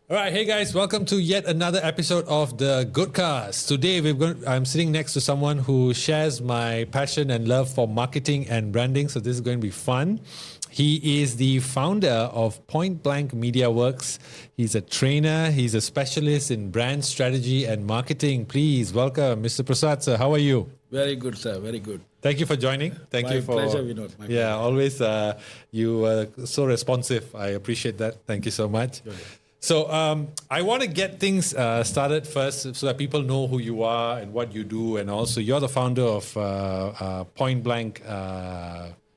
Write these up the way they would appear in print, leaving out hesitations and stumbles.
All right, hey guys, welcome to yet another episode of the Goodcast. Today I'm sitting next to someone who shares my passion and love for marketing and branding, so this is going to be fun. He is the founder of Point Blank Media Works. He's a trainer, he's a specialist in brand strategy and marketing. Please welcome Mr. Prasath, sir. How are you? Very good, sir. Very good. Thank you for joining. Thank you for pleasure, Vinodh. My yeah, pleasure. always you were so responsive. I appreciate that. Thank you so much. Sure. So I want to get things started first so that people know who you are and what you do. And also, you're the founder of Point Blank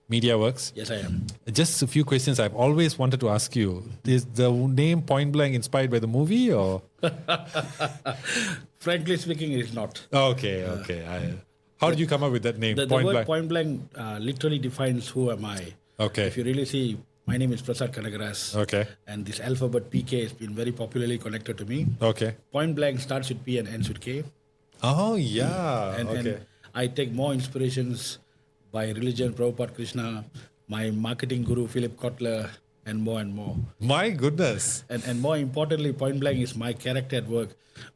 Media Works. Yes, I am. Just a few questions I've always wanted to ask you. Is the name Point Blank inspired by the movie or? Frankly speaking, it is not. Okay. How did you come up with that name, The Point word Blank? Point Blank literally defines who am I. Okay. If you really see, my name is Prasath Kanagaras. Okay. And this alphabet PK has been very popularly connected to me. Okay. Point Blank starts with P and ends with K. Oh, yeah. And I take more inspirations by religion, Prabhupada Krishna, my marketing guru, Philip Kotler, and more and more. My goodness. And more importantly, Point Blank is my character at work.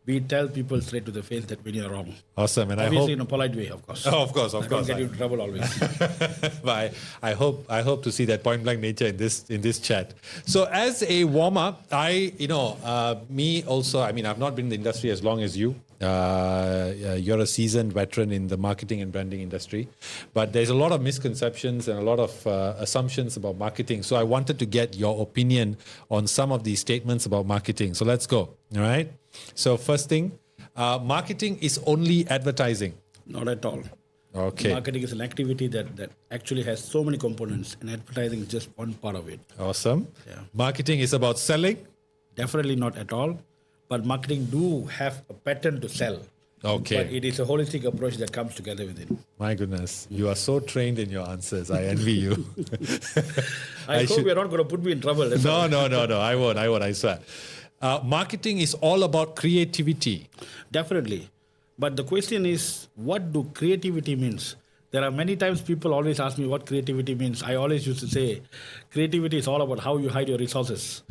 We tell people straight to the face that when you're wrong. Awesome. And Obviously I hope... in a polite way, of course. Oh, of course. Don't get you in trouble always. But I hope to see that point blank nature in this chat. So as a warm up, me also. I mean, I've not been in the industry as long as you. You're a seasoned veteran in the marketing and branding industry, but there's a lot of misconceptions and a lot of assumptions about marketing. So I wanted to get your opinion on some of these statements about marketing. So let's go. All right. So first thing, marketing is only advertising. Not at all. Okay. Marketing is an activity that actually has so many components, and advertising is just one part of it. Awesome. Yeah. Marketing is about selling. Definitely not at all. But marketing do have a pattern to sell. Okay. But it is a holistic approach that comes together with it. My goodness, you are so trained in your answers. I envy you. I hope you're not going to put me in trouble. That's all. No. I won't. I swear. Marketing is all about creativity. Definitely. But the question is, what do creativity means? There are many times people always ask me what creativity means. I always used to say, creativity is all about how you hide your resources.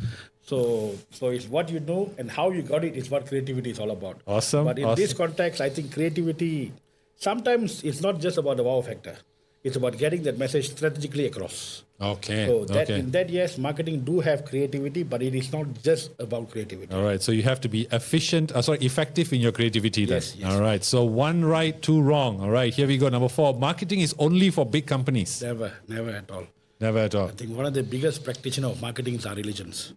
So it's what you know and how you got it is what creativity is all about. Awesome. But in this context, I think creativity, sometimes it's not just about the wow factor. It's about getting that message strategically across. Okay. So in that, yes, marketing do have creativity, but it is not just about creativity. All right. So you have to be effective in your creativity then. Yes. All right. So one right, two wrong. All right. Here we go. Number 4. Marketing is only for big companies. Never at all. Never at all. I think one of the biggest practitioners of marketing are religions.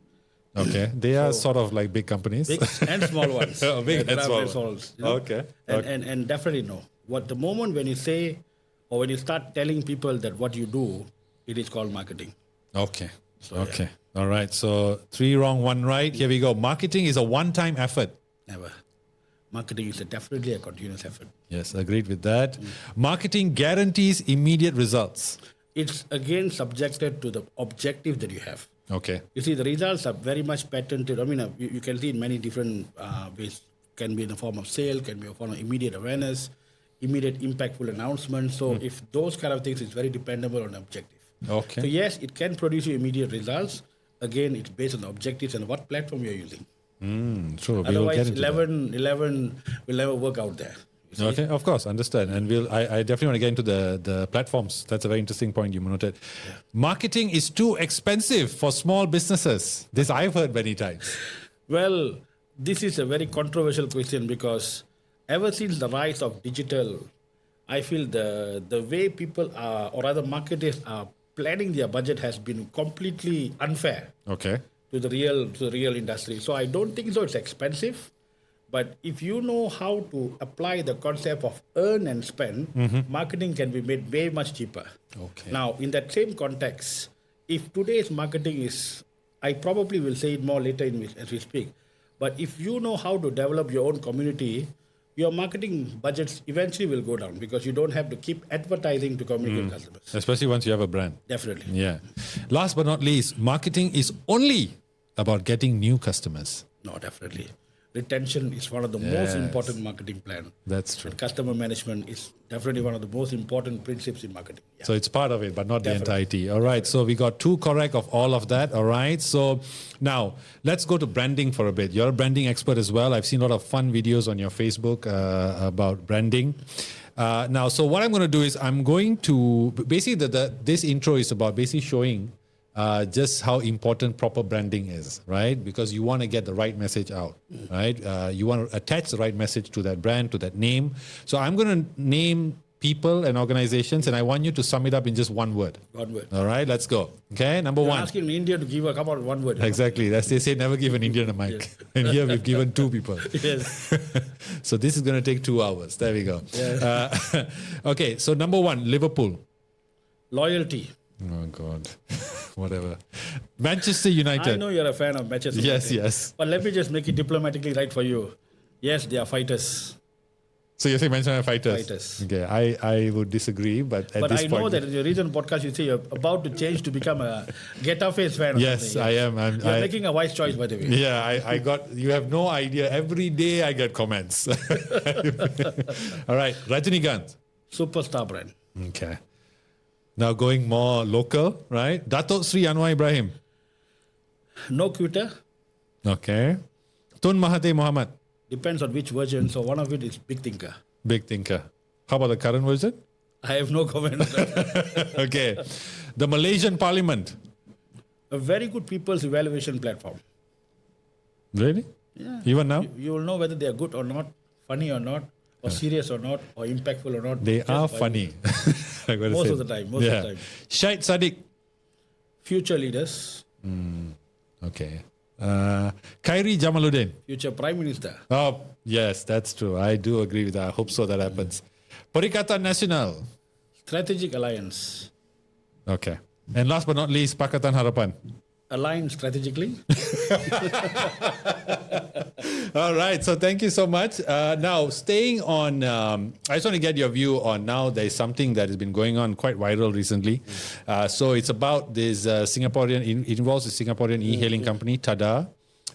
Okay. They are sort of like big companies. Big and small ones. Big and small ones. Okay. And definitely no. The moment when you say or when you start telling people that what you do, it is called marketing. Okay. So, okay. Yeah. All right. So 3 wrong, 1 right. Here we go. Marketing is a one-time effort. Never. Marketing is definitely a continuous effort. Yes, agreed with that. Marketing guarantees immediate results. It's again subjected to the objective that you have. Okay. You see, the results are very much patented. I mean, you can see in many different ways. Can be in the form of sale, can be in the form of immediate awareness, immediate impactful announcements. So if those kind of things, it's very dependable on objective. Okay. So yes, it can produce you immediate results. Again, it's based on the objectives and what platform you're using. True. Otherwise, 11 will never work out there. Okay, of course, understand. And I definitely want to get into the platforms. That's a very interesting point you noted. Yeah. Marketing is too expensive for small businesses. This I've heard many times. Well, this is a very controversial question because ever since the rise of digital, I feel the way people are, or rather marketers are planning their budget has been completely unfair. Okay. To the real industry. So I don't think so it's expensive. But if you know how to apply the concept of earn and spend, marketing can be made way much cheaper. Okay. Now, in that same context, if today's marketing is, I probably will say it more later as we speak, but if you know how to develop your own community, your marketing budgets eventually will go down because you don't have to keep advertising to communicate with customers. Especially once you have a brand. Definitely. Yeah. Last but not least, marketing is only about getting new customers. No, definitely. retention is one of the most important marketing plan. That's true. And customer management is definitely one of the most important principles in marketing. Yeah. So it's part of it, but not Definitely. the entirety. All right. So we got 2 correct of all of that. All right. So now let's go to branding for a bit. You're a branding expert as well. I've seen a lot of fun videos on your Facebook about branding. Now, so what I'm going to do is I'm going to basically this intro is about basically showing just how important proper branding is, right? Because you want to get the right message out, right? You want to attach the right message to that brand, to that name. So I'm going to name people and organizations, and I want you to sum it up in just one word. One word. All right, let's go. Okay, number You're 1. asking an Indian to come out with one word. Exactly. That's they say never give an Indian a mic. And here we've given 2 people. Yes. So this is going to take 2 hours. There we go. Yes. Okay, so number 1, Liverpool. Loyalty. Oh, God. Whatever. Manchester United. I know you're a fan of Manchester Yes, United. yes. But let me just make it diplomatically right for you. Yes, they are fighters. So you're saying Manchester United fighters? Fighters. Okay, I would disagree, but at But this I point... know that in your recent podcast, you say you're about to change to become a Getafe fan. Or Yes, something. I am. You're making a wise choice, by the way. Yeah, I got... You have no idea. Every day I get comments. All right, Rajinikanth. Superstar brand. Okay. Now going more local, right? Datuk Sri Anwar Ibrahim. No quitter. Okay. Tun Mahathir Mohamad. Depends on which version. So one of it is big thinker. Big thinker. How about the current version? I have no comment on that. Okay. The Malaysian Parliament. A very good people's evaluation platform. Really? Yeah. Even now? You will know whether they are good or not, funny or not, or serious or not, or impactful or not. They just are by funny. I gotta Most say. of the time. Most of the time. Shahid Sadiq. Future leaders, Okay. Khairi Jamaluddin. future prime minister. Oh, yes, that's true. I do agree with that. I hope so that happens. Perikatan Nasional. Strategic alliance. Okay. And last but not least, Pakatan Harapan. Align strategically. All right. So thank you so much. Now, staying on, I just want to get your view on now there's something that has been going on quite viral recently. So it's about this Singaporean, it involves a Singaporean e-hailing company, Tada.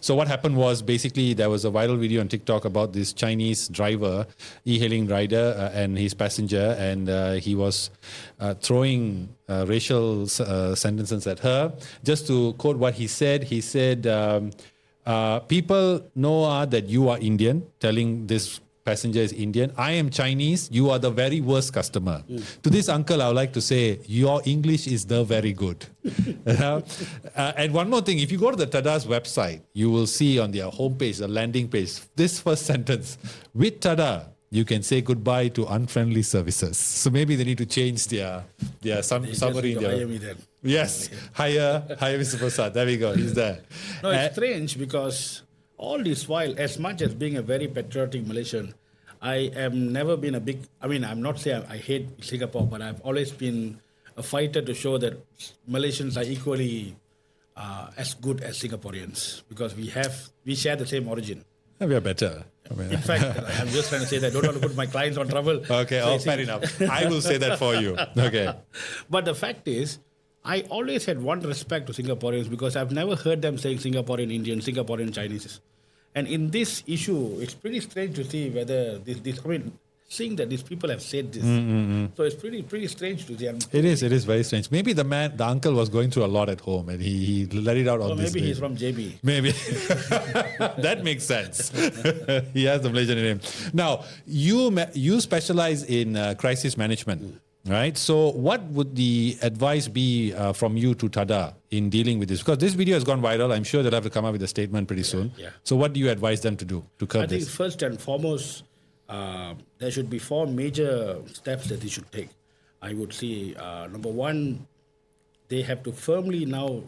So what happened was basically there was a viral video on TikTok about this Chinese driver, e-hailing rider and his passenger, and he was throwing racial sentences at her. Just to quote what he said, people know that you are Indian, telling this passenger is Indian. I am Chinese. You are the very worst customer. To this uncle, I would like to say, your English is the very good. And one more thing, if you go to the Tada's website, you will see on their homepage, the landing page, this first sentence, with Tada, you can say goodbye to unfriendly services. So maybe they need to change their summary. Hire me then. Yes, hire Mr. Prasad. There we go. He's there. No, it's strange because all this while, as much as being a very patriotic Malaysian, I am never been a big, I'm not saying I hate Singapore, but I've always been a fighter to show that Malaysians are equally as good as Singaporeans because we share the same origin. We are better. In fact, I'm just trying to say that I don't want to put my clients on trouble. Okay, fair enough. I will say that for you. Okay. But the fact is, I always had one respect to Singaporeans because I've never heard them saying Singaporean Indian, Singaporean Chinese. And in this issue, it's pretty strange to see whether seeing that these people have said this. So it's pretty strange to see. It is very strange. Maybe the uncle was going through a lot at home and he let it out on this. Maybe he's from JB. Maybe. That makes sense. He has the Malaysian name. Now, you specialize in crisis management. Right. So what would the advice be from you to Tada in dealing with this? Because this video has gone viral. I'm sure they'll have to come up with a statement pretty soon. Yeah. So what do you advise them to do to curb I think this? first and foremost, there should be 4 major steps that they should take. I would say, number one, they have to firmly now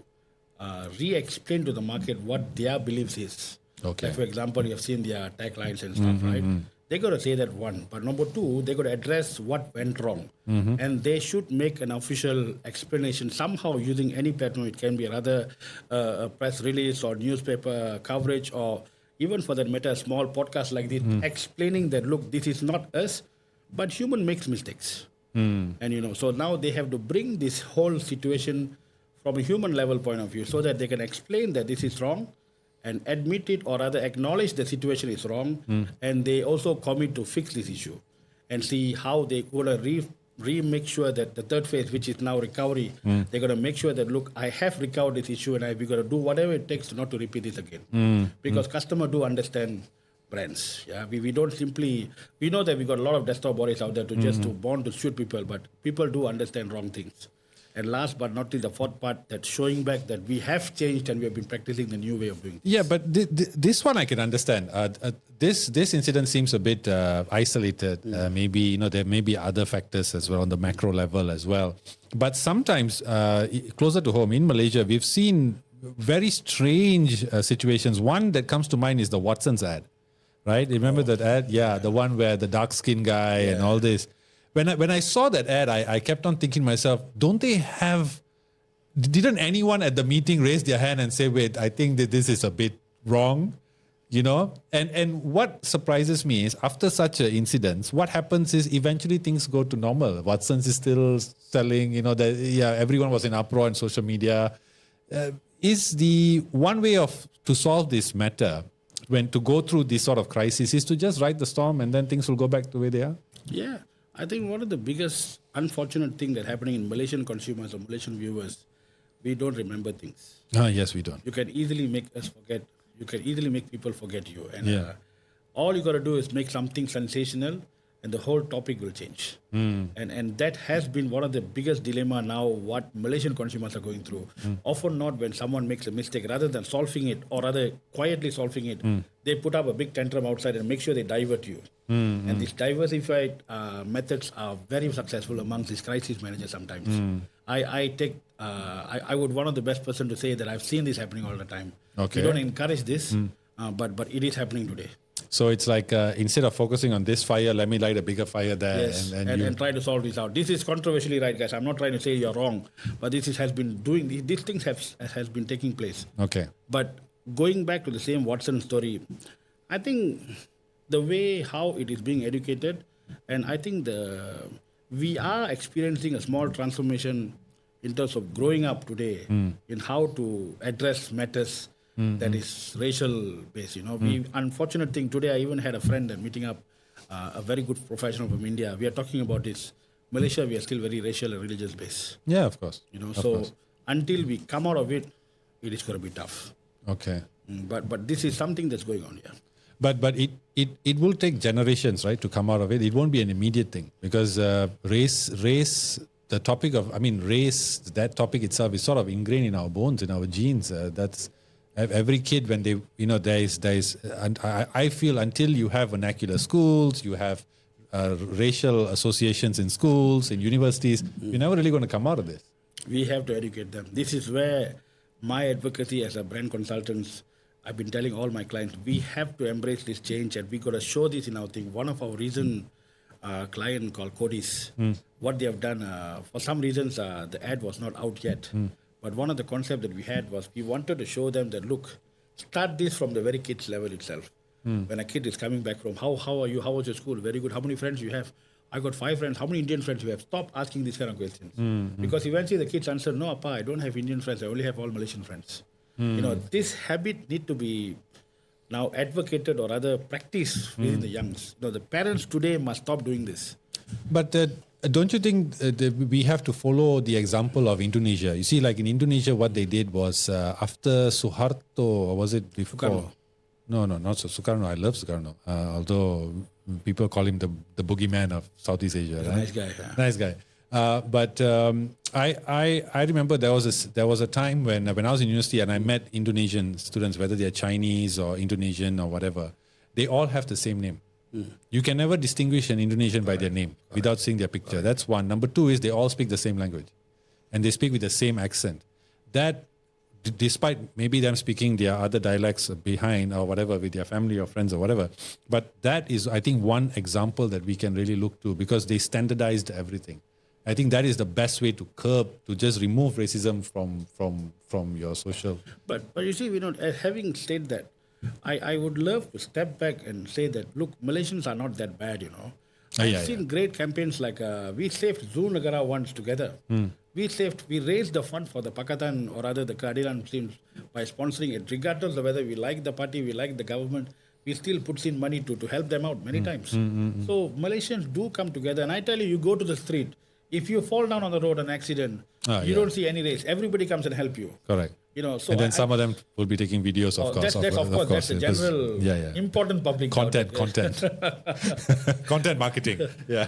re-explain to the market what their beliefs is. Okay. Like for example, you have seen their taglines and stuff, right? They got to say that one. But number 2, they got to address what went wrong. And they should make an official explanation somehow using any platform. It can be rather a press release or newspaper coverage or even for that matter, a small podcast like this, explaining that, look, this is not us, but human makes mistakes. And, so now they have to bring this whole situation from a human level point of view so that they can explain that this is wrong and admit it or rather acknowledge the situation is wrong, and they also commit to fix this issue and see how they going to make sure that the third phase, which is now recovery, they're going to make sure that, look, I have recovered this issue and we're going to do whatever it takes not to repeat this again. Because customer do understand brands. Yeah, we don't simply, we know that we got a lot of desktop bodies out there to just to born to shoot people, but people do understand wrong things. And last but not least, the fourth part, that showing back that we have changed and we have been practicing the new way of doing things. Yeah, but this one I can understand. This incident seems a bit isolated. Maybe there may be other factors as well on the macro level as well. But sometimes closer to home in Malaysia, we've seen very strange situations. One that comes to mind is the Watson's ad, right? Remember that ad? Yeah, the one where the dark skin guy and all this. When I saw that ad, I kept on thinking to myself, didn't anyone at the meeting raise their hand and say, wait, I think that this is a bit wrong, And what surprises me is after such an incident, what happens is eventually things go to normal. Watson's is still selling, everyone was in uproar on social media. Is the one way to solve this matter, when to go through this sort of crisis, is to just ride the storm and then things will go back the way they are? Yeah. I think one of the biggest unfortunate thing that happening in Malaysian consumers or Malaysian viewers, we don't remember things. Yes, we don't. You can easily make us forget. You can easily make people forget you. And all you got to do is make something sensational and the whole topic will change. And that has been one of the biggest dilemma now what Malaysian consumers are going through. Often not when someone makes a mistake, rather than solving it or rather quietly solving it, they put up a big tantrum outside and make sure they divert you. And these diversified methods are very successful amongst these crisis managers sometimes. I would one of the best person to say that I've seen this happening all the time. Okay. We don't encourage this, but it is happening today. So it's like instead of focusing on this fire, let me light a bigger fire there. Yes, and try to solve this out. This is controversially right, guys. I'm not trying to say you're wrong, but these things has been taking place. Okay. But going back to the same Watson story, I think the way how it is being educated, and I think we are experiencing a small transformation in terms of growing up today in how to address matters that is racial based. We unfortunate thing today. I even had a friend meeting up, a very good professional from India. We are talking about this. Malaysia, we are still very racial and religious based. Yeah, of course. Until we come out of it, it is going to be tough. Okay. But this is something that's going on here. But it will take generations, right, to come out of it. It won't be an immediate thing because race. The topic of, race, that topic itself is sort of ingrained in our bones, in our genes. That's every kid when they, there is, and I feel until you have vernacular schools, you have racial associations in schools, in universities, you're never really going to come out of this. We have to educate them. This is where my advocacy as a brand consultant, I've been telling all my clients, we have to embrace this change and we got to show this in our thing. One of our recent client called Cody's, what they have done, for some reasons, the ad was not out yet. But one of the concepts that we had was we wanted to show them that, look, start this from the very kids level itself. When a kid is coming back from, how are you? How was your school? Very good. How many friends you have? I got 5 friends. How many Indian friends you have? Stop asking these kind of questions. Because eventually the kids answer, no, Appa, I don't have Indian friends. I only have all Malaysian friends. This habit need to be now advocated or rather practiced within the youngs. The parents today must stop doing this. But don't you think we have to follow the example of Indonesia? You see, like in Indonesia, what they did was after Suharto, or was it before? Sukarno. No, not Sukarno. I love Sukarno. Although people call him the boogeyman of Southeast Asia. Right? Nice guy. Yeah. Nice guy. But I remember there was a time when I was in university and I met Indonesian students, whether they're Chinese or Indonesian or whatever, they all have the same name. You can never distinguish an Indonesian by their name without seeing their picture. That's one. Number two is they all speak the same language and they speak with the same accent. That, despite maybe them speaking their other dialects behind or whatever with their family or friends or whatever, but that is, I think, one example that we can really look to because they standardized everything. I think that is the best way to curb, to just remove racism from your social. But you see, having said that, I would love to step back and say that, look, Malaysians are not that bad, I've seen great campaigns like we saved Zoo Negara once together. we raised the fund for the Pakatan or rather the Kadiran Muslims by sponsoring it, regardless of whether we like the party, we like the government. We still puts in money to help them out many times. So Malaysians do come together, and I tell you, you go to the street. If you fall down on the road, an accident, you don't see any race. Everybody comes and help you. Correct. So and then some of them will be taking videos, of course. That's a general important public content. Content marketing. Yeah.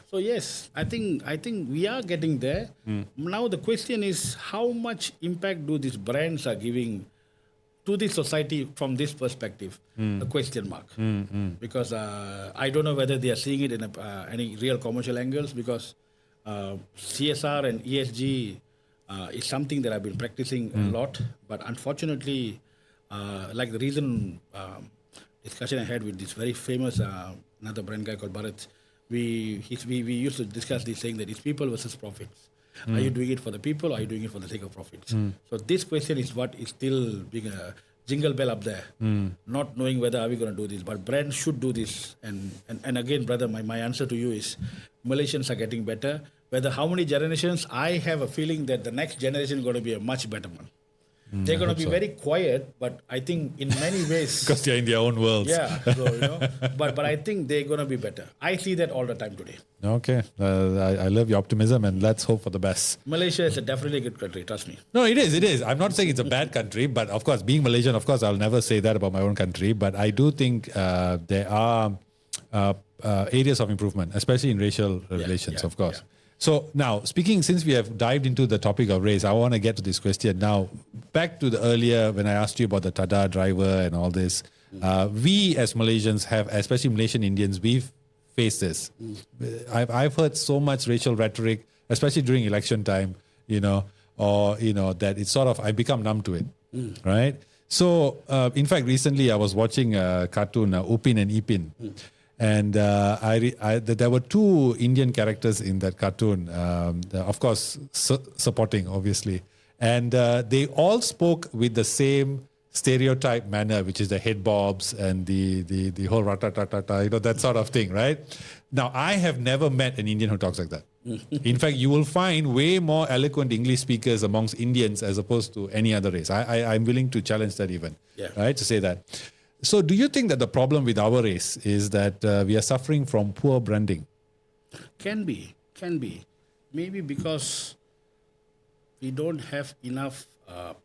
So yes, I think we are getting there. Now the question is, how much impact do these brands are giving to the society from this perspective? The question mark. Because I don't know whether they are seeing it in any real commercial angles, because CSR and ESG is something that I've been practicing a lot, but unfortunately, like the recent discussion I had with this very famous another brand guy called Bharat, we used to discuss this, saying that it's people versus profits. Are you doing it for the people, or are you doing it for the sake of profits? So this question is what is still being a jingle bell up there, not knowing whether are we going to do this, but brands should do this. And again, brother, my answer to you is Malaysians are getting better. Whether how many generations, I have a feeling that the next generation is going to be a much better one. They're going to be very quiet, but I think in many ways... Because they're in their own worlds. Yeah, so, but I think they're going to be better. I see that all the time today. Okay. I love your optimism, and let's hope for the best. Malaysia is a definitely good country, trust me. No, it is. I'm not saying it's a bad country, but of course, being Malaysian, of course, I'll never say that about my own country. But I do think there are areas of improvement, especially in racial relations, of course. Yeah. So now, since we have dived into the topic of race, I want to get to this question. Now, back to the earlier, when I asked you about the Tada driver and all this, we as Malaysians have, especially Malaysian Indians, we've faced this. I've heard so much racial rhetoric, especially during election time, that it's sort of, I've become numb to it, right? So, in fact, recently I was watching a cartoon, Upin and Ipin. And there were two Indian characters in that cartoon, of course, supporting, obviously. And they all spoke with the same stereotype manner, which is the head bobs and the whole rata-ta-ta-ta, that sort of thing, right? Now, I have never met an Indian who talks like that. In fact, you will find way more eloquent English speakers amongst Indians as opposed to any other race. I'm willing to challenge that even, right, to say that. So do you think that the problem with our race is that we are suffering from poor branding? Can be. Maybe because we don't have enough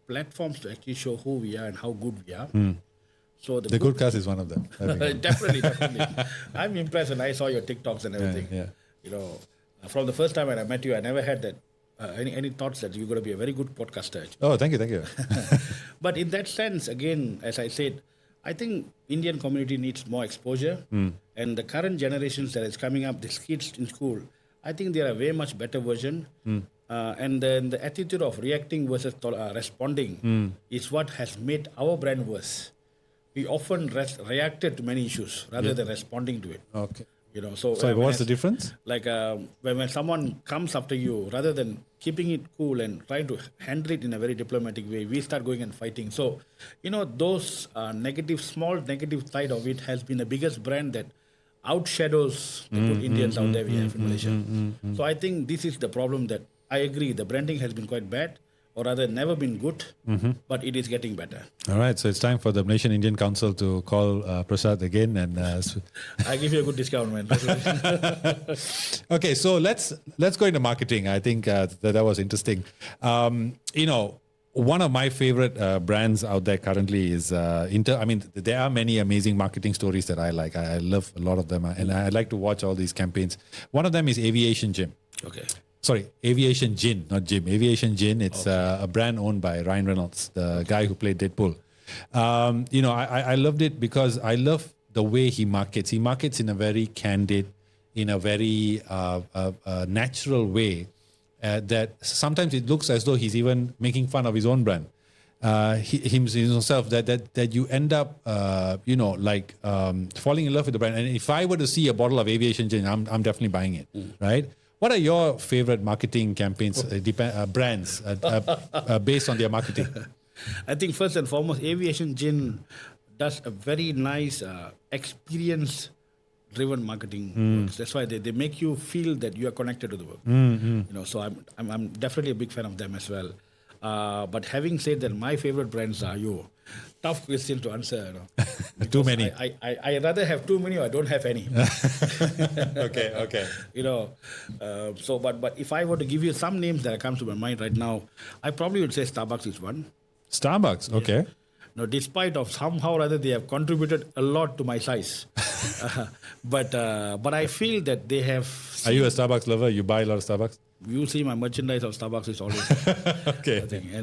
platforms to actually show who we are and how good we are. So the TheGoodCast is one of them. Definitely. I'm impressed when I saw your TikToks and everything. Yeah. From the first time when I met you, I never had that any thoughts that you're going to be a very good podcaster. Actually. Oh, thank you. But in that sense, again, as I said, I think Indian community needs more exposure, and the current generations that is coming up, these kids in school, I think they are a way much better version. And then the attitude of reacting versus responding is what has made our brand worse. We often reacted to many issues rather than responding to it. Okay. So what's the difference? Like when someone comes after you, rather than keeping it cool and trying to handle it in a very diplomatic way, we start going and fighting. So, those small negative side of it has been the biggest brand that outshadows the good Indians out there we have in Malaysia. So I think this is the problem that I agree. The branding has been quite bad, or rather never been good, but it is getting better. All right, so it's time for the Malaysian Indian Council to call Prasath again, and I give you a good discount, man. Okay, so let's go into marketing. I think that was interesting. One of my favorite brands out there currently is there are many amazing marketing stories that I like. I love a lot of them, and I like to watch all these campaigns. One of them is Aviation Gym. Okay. Sorry, Aviation Gin, not Jim. Aviation Gin. It's a brand owned by Ryan Reynolds, the guy who played Deadpool. I loved it because I love the way he markets. He markets in a very candid, in a very natural way that sometimes it looks as though he's even making fun of his own brand. Himself, that you end up, falling in love with the brand. And if I were to see a bottle of Aviation Gin, I'm definitely buying it, right? What are your favorite marketing campaigns, brands, based on their marketing? I think first and foremost, Aviation Gin does a very nice experience driven marketing works. That's why they make you feel that you are connected to the work. So I'm definitely a big fan of them as well. But having said that, my favorite brands are tough question to answer. Too many. I rather have too many or I don't have any. Okay. But if I were to give you some names that come to my mind right now, I probably would say Starbucks is one. Starbucks, okay. Now, despite of somehow or other they have contributed a lot to my size, but I feel that they have. Are you a Starbucks lover? You buy a lot of Starbucks? You see, my merchandise of Starbucks is always. Okay.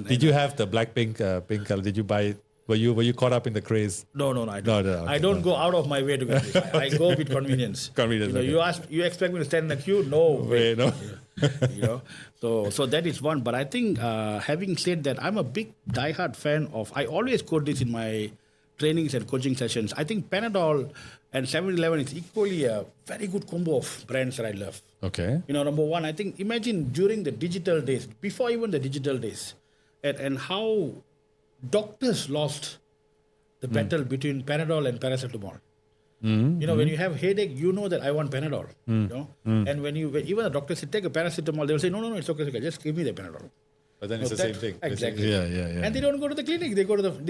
Did you have the black pink color? Did you buy it? Were you caught up in the craze? No, I don't. I don't go out of my way to get this. I go with convenience. Convenience. You expect me to stand in the queue? No way. No. So that is one. But I think having said that, I'm a big diehard fan of. I always quote this in my trainings and coaching sessions. I think Panadol and 7-Eleven is equally a very good combo of brands that I love. Okay. Number one, I think imagine during the digital days, before even the digital days, and how doctors lost the battle between Panadol and paracetamol. When you have headache, you know that I want Panadol. And when even the doctor say take a paracetamol, they will say no, it's okay, just give me the Panadol. But then it's the same thing. Exactly. Yeah. And they don't go to the clinic. They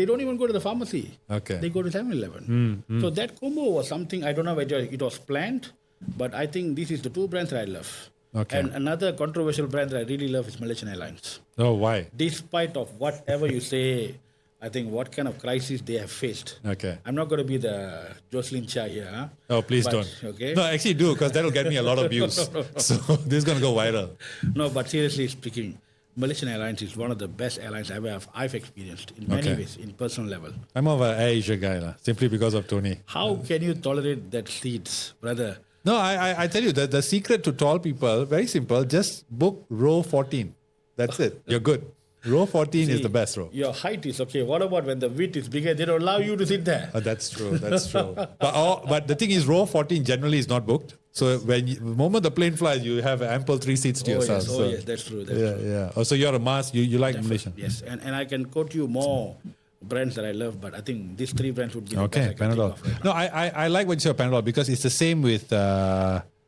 don't even go to the pharmacy. Okay. They go to 7-Eleven. So that combo was something, I don't know whether it was planned, but I think this is the two brands that I love. Okay. And another controversial brand that I really love is Malaysian Airlines. Oh, why? Despite of whatever you say, I think what kind of crisis they have faced. Okay. I'm not going to be the Jocelyn Chia here. Huh? Oh, please don't. Okay. No, actually do, because that'll get me a lot of views. So this is going to go viral. No, but seriously speaking, Malaysian Airlines is one of the best airlines I've experienced in many ways, in personal level. I'm more of an Air Asia guy, simply because of Tony. How can you tolerate that seats, brother? No, I tell you, the secret to tall people, very simple, just book row 14. That's it. You're good. Row 14 is the best row. Your height is okay. What about when the width is bigger? They don't allow you to sit there. That's true. But the thing is, row 14 generally is not booked. So the moment the plane flies, you have ample 3 seats to yourself. Yes, that's true. Yeah. Oh, so you're a mass. You like Malaysian. Yes, and I can quote you more brands that I love, but I think these 3 brands would be the okay. best I can Panadol. think of right No, I like what you say Panadol because it's the same with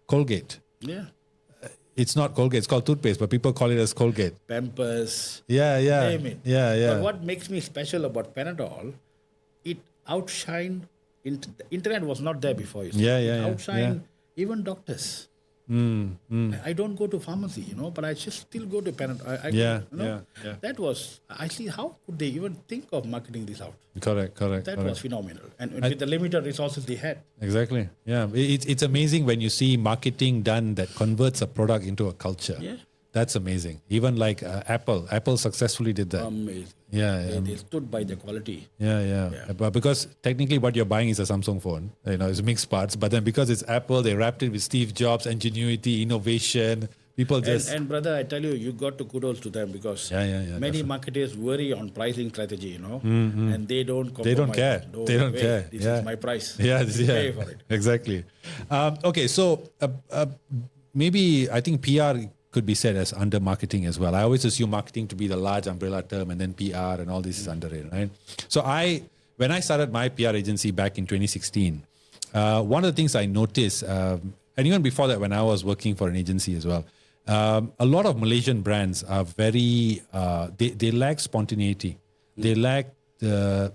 Colgate. now. Yeah. It's not Colgate. It's called toothpaste, but people call it as Colgate. Pampers. Yeah. Name it. Yeah. But what makes me special about Panadol, it outshined. The internet was not there before. You see. It outshined even doctors. I don't go to pharmacy, but I just still go to Panadol. Yeah. That was, I see, how could they even think of marketing this out? Correct. That was phenomenal. And with the limited resources they had. Exactly. Yeah. It's amazing when you see marketing done that converts a product into a culture. Yeah. That's amazing. Even like Apple. Apple successfully did that. Amazing. Yeah. They stood by their quality. Yeah. But because technically what you're buying is a Samsung phone, it's mixed parts. But then because it's Apple, they wrapped it with Steve Jobs, ingenuity, innovation. People just... And brother, I tell you got to kudos to them because many definitely. marketers worry on pricing strategy, and they don't compromise. They don't care. They don't care. This is my price. Yeah. Pay for it. Exactly. Okay, so maybe I think PR could be said as under marketing as well. I always assume marketing to be the large umbrella term and then PR and all this is under it, right? So when I started my PR agency back in 2016, one of the things I noticed, and even before that when I was working for an agency as well, a lot of Malaysian brands are very, they lack spontaneity. They lack the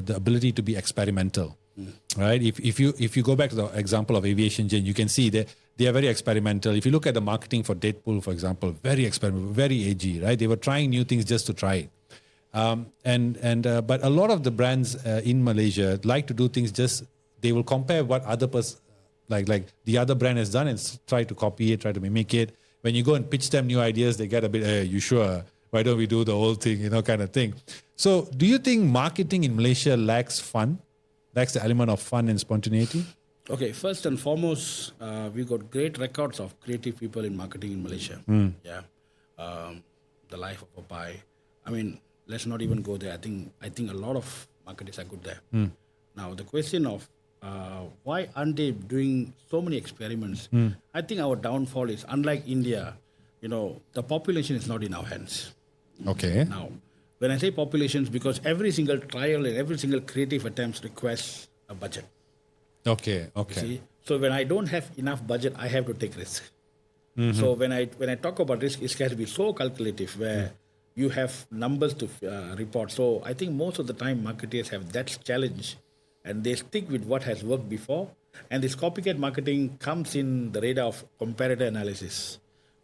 ability to be experimental. Right? If you go back to the example of Aviation Gin, you can see that they are very experimental. If you look at the marketing for Deadpool, for example, very experimental, very edgy, right? They were trying new things just to try it. But a lot of the brands in Malaysia like to do things they will compare what other like the other brand has done and try to copy it, try to mimic it. When you go and pitch them new ideas, they get a bit, hey, you sure? Why don't we do the whole thing, kind of thing. So do you think marketing in Malaysia lacks the element of fun and spontaneity? Okay, first and foremost, we got great records of creative people in marketing in Malaysia. Yeah, the life of a pie. I mean, let's not even go there. I think a lot of marketers are good there. Now, the question of why aren't they doing so many experiments? I think our downfall is, unlike India, the population is not in our hands. Okay. Now, when I say populations, because every single trial and every single creative attempt requests a budget. Okay. See, So when I don't have enough budget, I have to take risk. So when I talk about risk, it has to be so calculative where you have numbers to report. So I think most of the time marketers have that challenge, and they stick with what has worked before. And this copycat marketing comes in the radar of comparator analysis.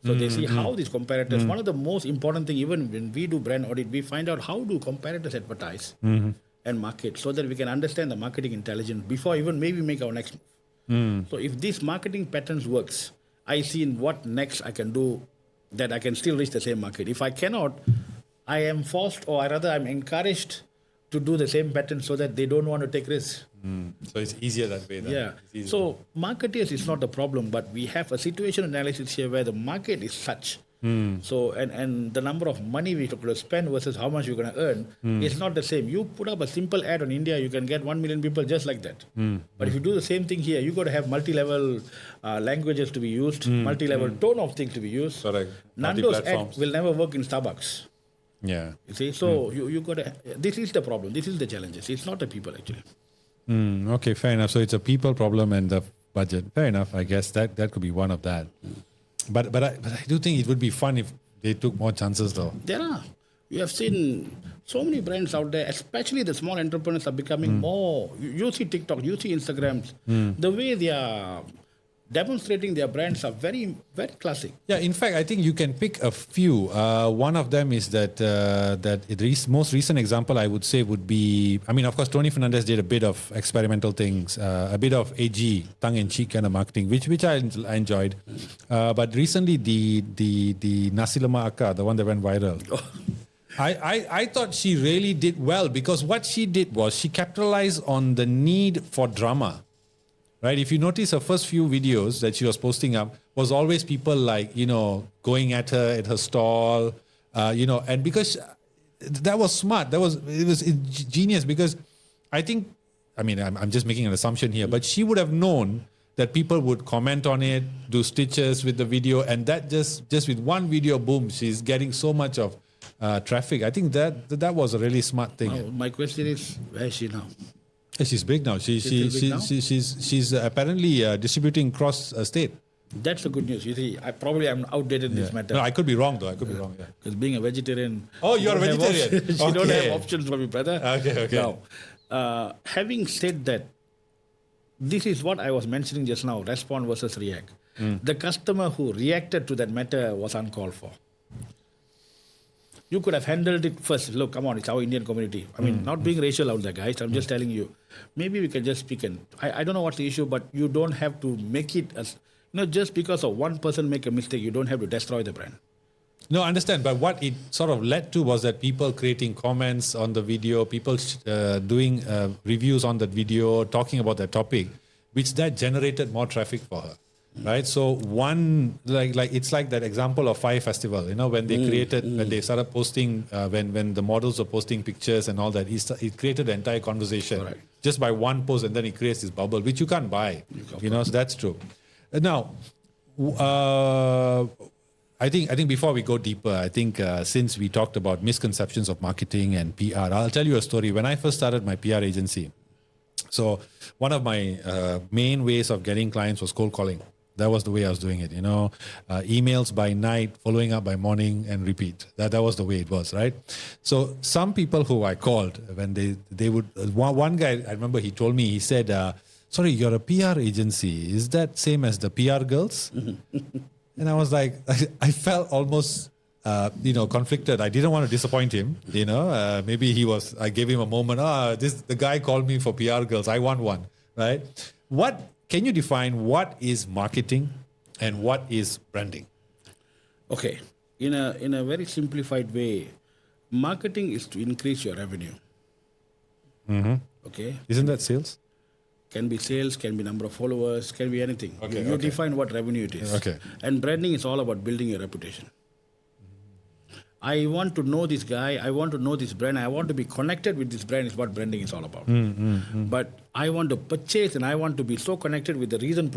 So they see how these comparators. One of the most important thing, even when we do brand audit, we find out how do comparators advertise and market, so that we can understand the marketing intelligence before even maybe make our next move. So if this marketing patterns works, I see in what next I can do that I can still reach the same market. If I cannot, I am forced, or rather I'm encouraged to do the same pattern so that they don't want to take risks. So it's easier that way. Then. Yeah. So marketers is not the problem, but we have a situation analysis here where the market is such. So and the number of money we could spend versus how much you're going to earn is not the same. You put up a simple ad on India, you can get 1 million people just like that. But if you do the same thing here, you got to have multi-level languages to be used, multi-level tone of things to be used. Correct. Nando's ad will never work in Starbucks. Yeah. You see, so you got to. This is the problem. This is the challenges. It's not the people actually. Okay, fair enough. So it's a people problem and the budget. Fair enough. I guess that could be one of that. But I do think it would be fun if they took more chances, though. There are. You have seen so many brands out there, especially the small entrepreneurs are becoming more. You see TikTok, you see Instagrams. The way they are demonstrating their brands are very, very classic. Yeah, in fact, I think you can pick a few. One of them is that most recent example I would say would be, I mean, of course, Tony Fernandez did a bit of experimental things, a bit of AG, tongue-in-cheek kind of marketing, which I enjoyed. But recently, the Nasi Lemak Akka, the one that went viral. I thought she really did well because what she did was she capitalized on the need for drama. Right, if you notice her first few videos that she was posting up was always people like, going at her at her stall, and because that was smart, it was genius because I'm just making an assumption here, but she would have known that people would comment on it, do stitches with the video, and that just with one video, boom, she's getting so much of traffic. I think that was a really smart thing. My question is, where is she now? She's big now. She's apparently distributing cross state. That's the good news. You see, I'm outdated in this matter. No, I could be wrong though. Yeah. Because being a vegetarian. Oh, you're a vegetarian. You don't have options for me, brother. Okay. Now, having said that, this is what I was mentioning just now: respond versus react. The customer who reacted to that matter was uncalled for. You could have handled it first. Look, come on, it's our Indian community. I mean, not being racial out there, guys. I'm just telling you. Maybe we can just speak and I don't know what's the issue, but you don't have to make it as, just because of one person make a mistake, you don't have to destroy the brand. No, I understand. But what it sort of led to was that people creating comments on the video, people doing reviews on that video, talking about that topic, which that generated more traffic for her. Right, so one like it's like that example of Fire Festival. When they when they started posting, when the models were posting pictures and all that, it created the entire conversation just by one post, and then it creates this bubble which you can't buy. So that's true. Now, I think before we go deeper, I think since we talked about misconceptions of marketing and PR, I'll tell you a story. When I first started my PR agency, so one of my main ways of getting clients was cold calling. That was the way I was doing it, emails by night, following up by morning, and repeat. That was the way it was, right? So some people who I called, when they would, one guy, I remember he told me, he said, sorry, you're a PR agency. Is that same as the PR girls? And I was like, I felt almost, conflicted. I didn't want to disappoint him, maybe I gave him a moment, the guy called me for PR girls. I want one, right? Can you define what is marketing and what is branding? Okay. In a very simplified way, marketing is to increase your revenue. Okay. Isn't that sales? Can be sales, can be number of followers, can be anything. Okay, you define what revenue it is. Okay. And branding is all about building your reputation. I want to know this guy, I want to know this brand, I want to be connected with this brand is what branding is all about. But I want to purchase and I want to be so connected with the recent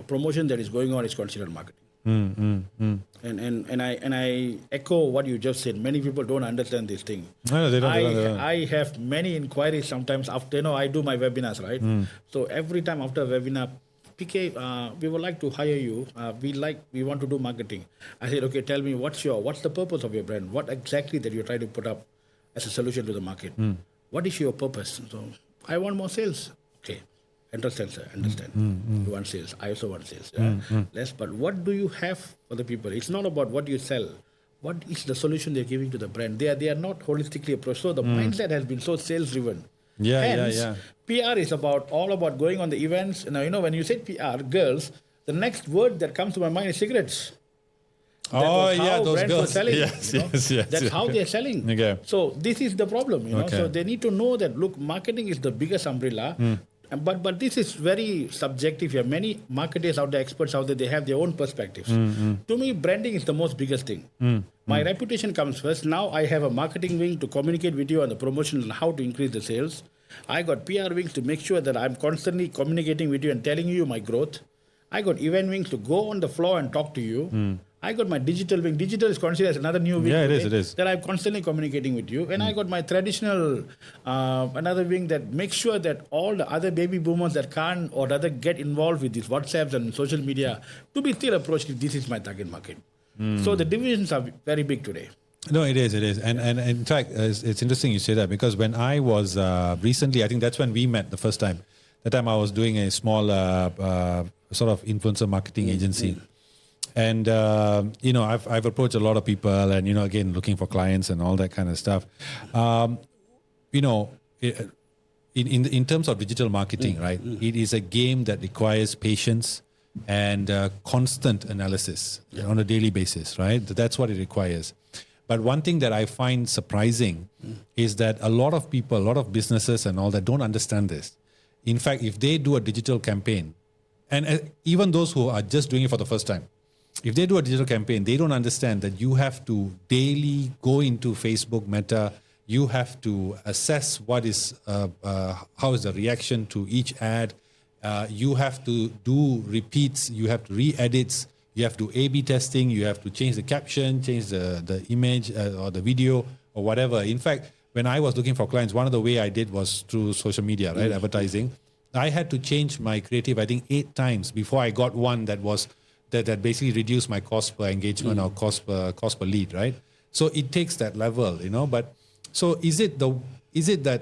promotion that is going on is considered marketing. And I echo what you just said. Many people don't understand this thing. No, they don't. I have many inquiries sometimes after, I do my webinars, right? So every time after a webinar, PK, we would like to hire you. We want to do marketing. I said, okay, tell me what's the purpose of your brand? What exactly that you're trying to put up as a solution to the market? What is your purpose? So I want more sales. Okay, understand, sir. Understand. You want sales. I also want sales. Less, but what do you have for the people? It's not about what you sell. What is the solution they're giving to the brand? They are not holistically approached. So the mindset has been so sales driven. Hence, PR is all about going on the events. Now, when you say PR, girls, the next word that comes to my mind is cigarettes. Those brands girls. were selling. Yes. That's how they're selling. Okay. So this is the problem. So they need to know that, look, marketing is the biggest umbrella. But this is very subjective here. Many marketers out there, experts out there, they have their own perspectives. To me, branding is the most biggest thing. My reputation comes first. Now I have a marketing wing to communicate with you on the promotion and how to increase the sales. I got PR wings to make sure that I'm constantly communicating with you and telling you my growth. I got event wings to go on the floor and talk to you. I got my digital wing. Digital is considered as another new wing. Yeah, it is. That I'm constantly communicating with you. And I got my traditional, another wing that makes sure that all the other baby boomers that can't or rather get involved with these WhatsApps and social media to be still approached if this is my target market. So the divisions are very big today. No, it is. And in fact, it's interesting you say that, because when I was recently, I think that's when we met the first time. That time I was doing a small sort of influencer marketing agency. And, I've approached a lot of people and, again, looking for clients and all that kind of stuff. In terms of digital marketing, right, it is a game that requires patience and constant analysis on a daily basis, right? That's what it requires. But one thing that I find surprising is that a lot of people, a lot of businesses and all that don't understand this. In fact, if they do a digital campaign, and even those who are just doing it for the first time, if they do a digital campaign, they don't understand that you have to daily go into Facebook Meta. You have to assess how is the reaction to each ad. You have to do repeats. You have to re-edits. You have to A/B testing. You have to change the caption, change the image or the video or whatever. In fact, when I was looking for clients, one of the way I did was through social media, right, advertising. I had to change my creative, I think, 8 times before I got one that was that basically reduced my cost per engagement or cost per lead, right? So it takes that level, But so is it that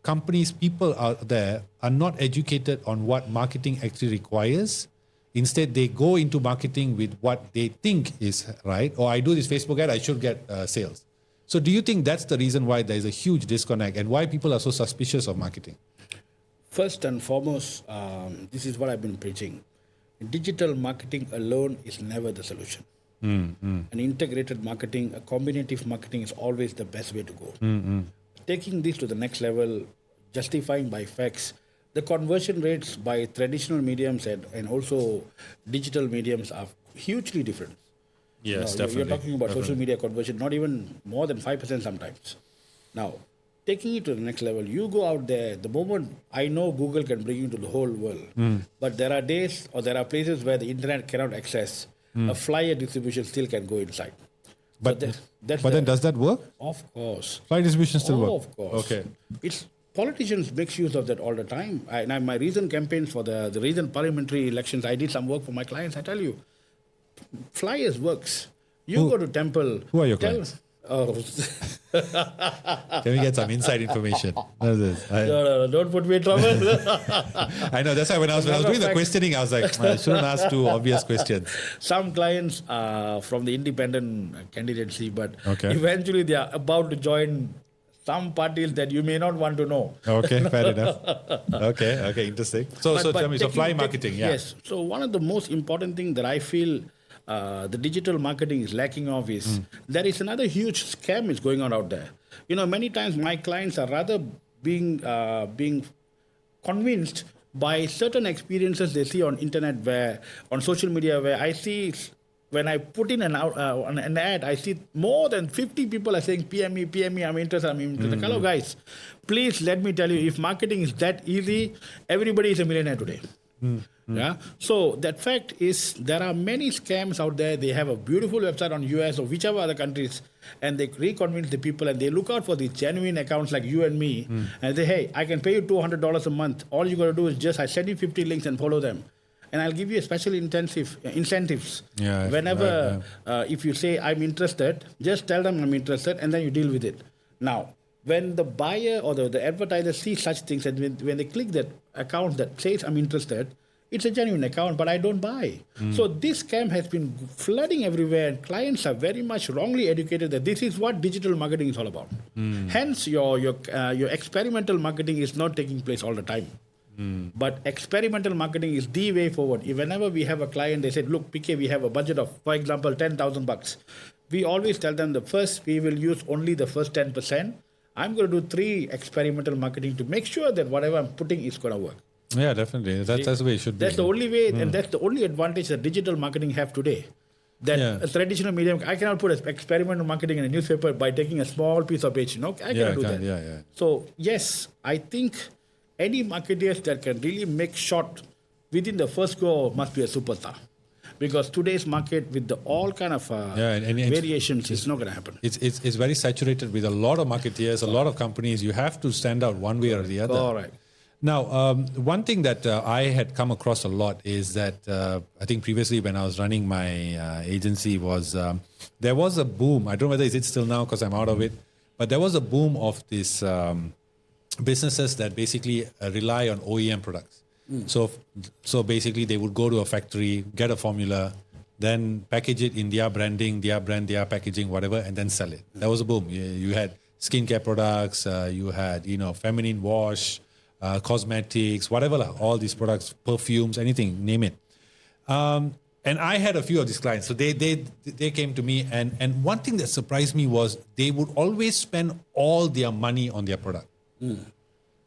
companies, people out there are not educated on what marketing actually requires? Instead, they go into marketing with what they think is right. Or I do this Facebook ad, I should get sales. So do you think that's the reason why there is a huge disconnect and why people are so suspicious of marketing? First and foremost, this is what I've been preaching. Digital marketing alone is never the solution. An integrated marketing, a combinative marketing is always the best way to go. Taking this to the next level, justifying by facts, the conversion rates by traditional mediums and also digital mediums are hugely different. Yes, definitely. You're talking about social media conversion, not even more than 5% sometimes. Now, taking it to the next level, you go out there, the moment I know Google can bring you to the whole world, but there are days or there are places where the internet cannot access, a flyer distribution still can go inside. But then does that work? Of course. Flyer distribution still work? Of course. Okay. Politicians make use of that all the time. My recent campaigns for the recent parliamentary elections, I did some work for my clients. I tell you, flyers works. Go to temple. Who are your clients? Oh. Can we get some inside information? No, don't put me in trouble. I know, that's why when I was doing the questioning, I was like, I shouldn't ask 2 obvious questions. Some clients are from the independent candidacy, but eventually they are about to join some parties that you may not want to know. Okay, fair enough. Okay, interesting. So tell me, fly marketing, Yes. So one of the most important things that I feel the digital marketing is lacking of is there is another huge scam is going on out there. Many times my clients are rather being convinced by certain experiences they see on internet, on social media, where I see when I put in an ad, I see more than 50 people are saying, PM me, I'm interested. Hello guys, please let me tell you, if marketing is that easy, everybody is a millionaire today. Yeah. So that fact is there are many scams out there. They have a beautiful website on US or whichever other countries, and they reconvince the people and they look out for these genuine accounts like you and me and say, hey, I can pay you $200 a month. All you got to do is I send you 50 links and follow them. And I'll give you a special incentives. Yeah, Whenever, if you say, I'm interested, just tell them I'm interested and then you deal with it. Now, when the buyer or the advertiser sees such things, and when they click that account that says I'm interested, it's a genuine account, but I don't buy. So this scam has been flooding everywhere, and clients are very much wrongly educated that this is what digital marketing is all about. Hence, your experimental marketing is not taking place all the time. But experimental marketing is the way forward. Whenever we have a client, they said, look, PK, we have a budget of, for example, $10,000. We always tell them we will use only the first 10%. I'm going to do 3 experimental marketing to make sure that whatever I'm putting is going to work. Yeah, definitely. That's the way it should be. That's the only way, and that's the only advantage that digital marketing have today. That a traditional medium, I cannot put experimental marketing in a newspaper by taking a small piece of page. I cannot do that. Yeah. So yes, I think any marketers that can really make shot within the first go must be a superstar. Because today's market with all kind of variations is not going to happen. It's very saturated with a lot of marketeers, a lot of companies. You have to stand out one way or the other. All right. Now, one thing that I had come across a lot is that I think previously when I was running my agency was there was a boom. I don't know whether it's still now because I'm out of it, but there was a boom of these businesses that basically rely on OEM products. So basically they would go to a factory, get a formula, then package it in their branding, their brand, their packaging, whatever, and then sell it. That was a boom. You had skincare products, you had feminine wash, cosmetics, whatever, all these products, perfumes, anything, name it. And I had a few of these clients. So they came to me, and one thing that surprised me was they would always spend all their money on their product.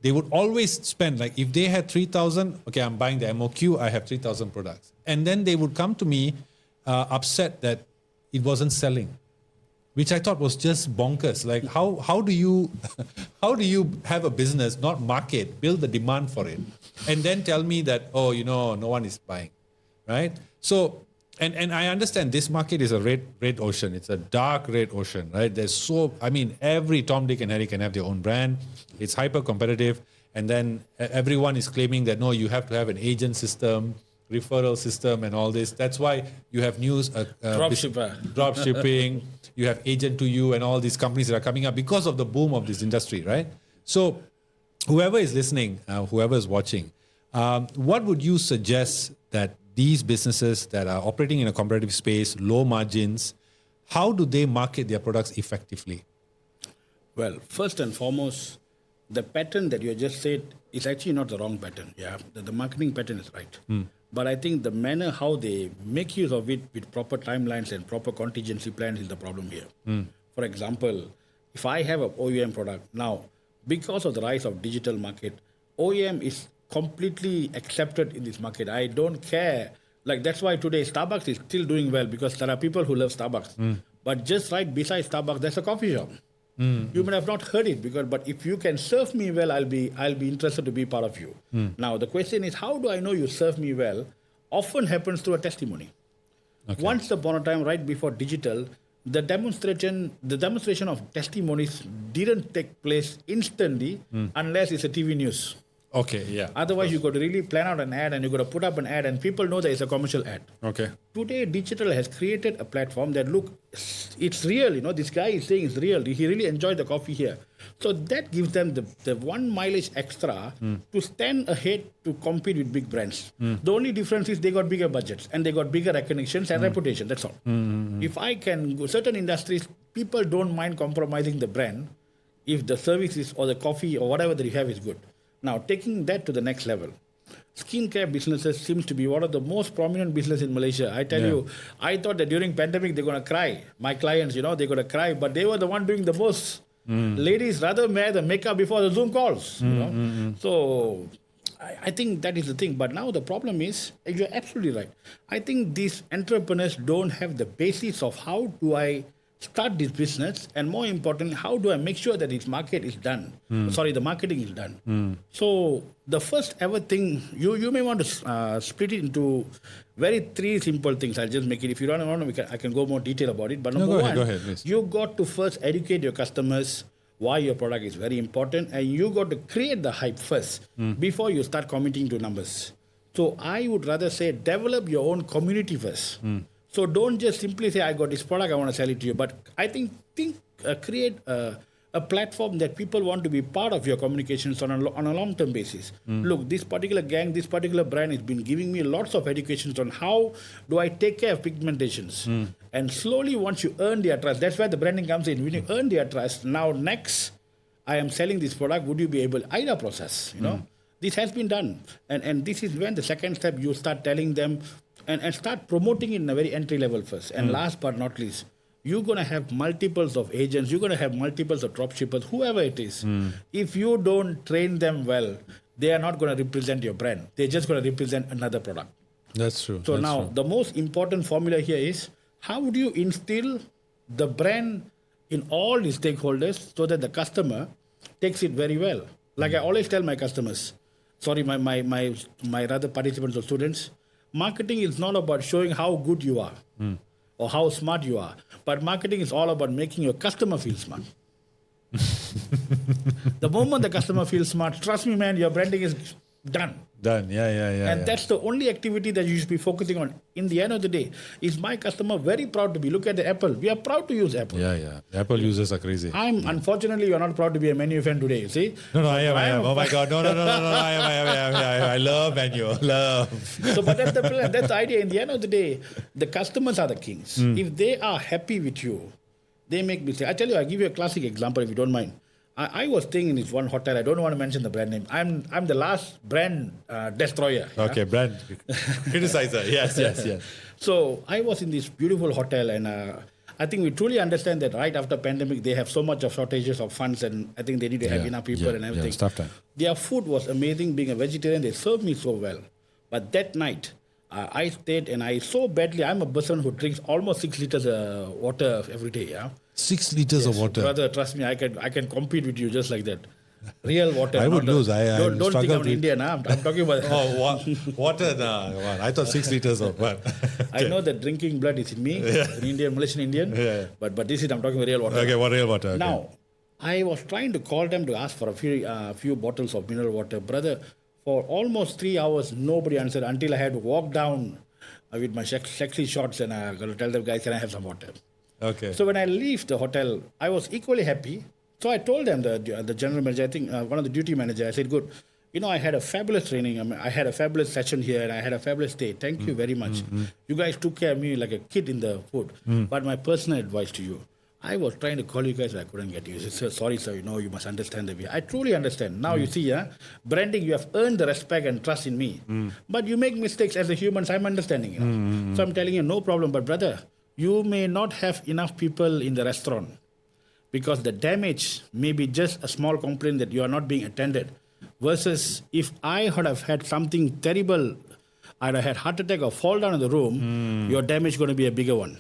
They would always spend, like if they had 3,000, okay, I'm buying the MOQ, I have 3,000 products. And then they would come to me upset that it wasn't selling, which I thought was just bonkers. Like how do you have a business, not market, build the demand for it, and then tell me that, no one is buying, right? So, and I understand this market is a red ocean. It's a dark red ocean, right? Every Tom, Dick and Harry can have their own brand. It's hyper competitive. And then everyone is claiming that, no, you have to have an agent system, referral system and all this. That's why you have news, drop shipping, you have agent to you and all these companies that are coming up because of the boom of this industry, right? So whoever is listening, whoever is watching, what would you suggest that these businesses that are operating in a competitive space, low margins, how do they market their products effectively? Well, first and foremost, the pattern that you just said is actually not the wrong pattern. Yeah, the marketing pattern is right. But I think the manner how they make use of it with proper timelines and proper contingency plans is the problem here. For example, if I have an OEM product, now, because of the rise of digital market, OEM is completely accepted in this market. I don't care. Like that's why today Starbucks is still doing well because there are people who love Starbucks. But just right beside Starbucks, there's a coffee shop. You may have not heard it but if you can serve me well, I'll be interested to be part of you. Now the question is, how do I know you serve me well? Often happens through a testimony. Okay. Once upon a time, right before digital, the demonstration of testimonies didn't take place instantly unless it's a TV news. Okay, yeah. Otherwise, you got to really plan out an ad and you got to put up an ad and people know that it's a commercial ad. Okay. Today, digital has created a platform that it's real. This guy is saying it's real. He really enjoyed the coffee here. So that gives them the 1 mileage extra to stand ahead to compete with big brands. The only difference is they got bigger budgets and they got bigger recognitions and reputation. That's all. If I can go certain industries, people don't mind compromising the brand if the services or the coffee or whatever that you have is good. Now, taking that to the next level, skincare businesses seems to be one of the most prominent business in Malaysia. I tell you, I thought that during pandemic, they're going to cry. My clients, they're going to cry, but they were the one doing the most. Ladies rather wear the makeup before the Zoom calls, So I think that is the thing. But now the problem is, you're absolutely right. I think these entrepreneurs don't have the basis of how do I start this business, and more importantly, how do I make sure that its market is done? The marketing is done. So the first ever thing, you may want to split it into 3 simple things. I'll just make it. If you don't want to, I can go more detail about it. But number one, go ahead, please. You got to first educate your customers why your product is very important, and you got to create the hype first before you start committing to numbers. So I would rather say develop your own community first. So don't just simply say, I got this product, I want to sell it to you. But I think create a platform that people want to be part of your communications on a long-term basis. Look, this particular gang, this particular brand has been giving me lots of educations on how do I take care of pigmentations. And slowly, once you earn their trust, that's where the branding comes in. When you earn their trust, now next, I am selling this product, would you be able, IDA process, This has been done. And this is when the second step, you start telling them and start promoting it in a very entry level first. And last but not least, you're going to have multiples of agents, you're going to have multiples of dropshippers, whoever it is. If you don't train them well, they are not going to represent your brand. They're just going to represent another product. That's true. So now, the most important formula here is, how do you instill the brand in all the stakeholders so that the customer takes it very well? Like I always tell my customers, my other participants or students, marketing is not about showing how good you are or how smart you are, but marketing is all about making your customer feel smart. The moment the customer feels smart, trust me, man, your branding is done. Done, yeah. And that's the only activity that you should be focusing on. In the end of the day, is my customer very proud to be? Look at the Apple. We are proud to use Apple. Yeah. Apple users are crazy. Unfortunately, you are not proud to be a Menu fan today, you see? No, I am. Oh my God. No. I love Menu. Love. So, but that's the plan. That's the idea. In the end of the day, the customers are the kings. If they are happy with you, they make mistakes. I tell you, I'll give you a classic example if you don't mind. I was staying in this one hotel. I don't want to mention the brand name. I'm the last brand destroyer. Okay, brand criticizer. Yes. So I was in this beautiful hotel, and I think we truly understand that right after pandemic, they have so much of shortages of funds, and I think they need to have enough people and everything. It's tough time. Their food was amazing. Being a vegetarian, they served me so well. But that night, I stayed, and I so badly. I'm a person who drinks almost 6 liters of water every day. Yeah. 6 liters of water. Brother, trust me, I can compete with you just like that. Real water. I would lose. Don't think I'm Indian. I'm talking about. Water. I thought 6 liters of water. I know that drinking blood is in me, an Indian, Malaysian Indian. Yeah. But this is, I'm talking about real water. Okay, real water. Okay. Now, I was trying to call them to ask for a few bottles of mineral water. Brother, for almost 3 hours, nobody answered until I had to walk down with my sexy shorts and I got to tell them, guys, can I have some water? Okay. So when I leave the hotel, I was equally happy. So I told them, the general manager, I think one of the duty manager, I said, good, I had a fabulous training. I had a fabulous session here and I had a fabulous day. Thank you very much. You guys took care of me like a kid in the food. But my personal advice to you, I was trying to call you guys, I couldn't get you. I said, sorry, sir, you must understand the way. I truly understand. Now you see, branding, you have earned the respect and trust in me. But you make mistakes as a human, so I'm understanding. So I'm telling you, no problem. But brother, you may not have enough people in the restaurant because the damage may be just a small complaint that you are not being attended. Versus if I would have had something terrible, I'd have had heart attack or fall down in the room, your damage is going to be a bigger one.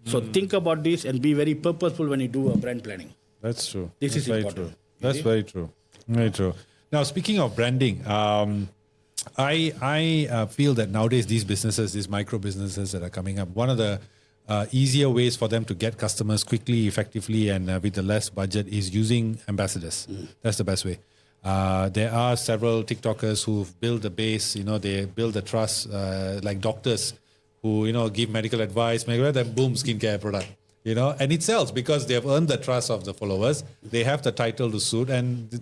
So think about this and be very purposeful when you do a brand planning. That's true. This is very important. True. That's very true. Very true. Now, speaking of branding, I feel that nowadays these businesses, these micro businesses that are coming up, one of the easier ways for them to get customers quickly, effectively, and with the less budget is using ambassadors. That's the best way. There are several TikTokers who've built the base, they build the trust, like doctors who, give medical advice, then boom, skincare product, and it sells because they have earned the trust of the followers. They have the title to suit and,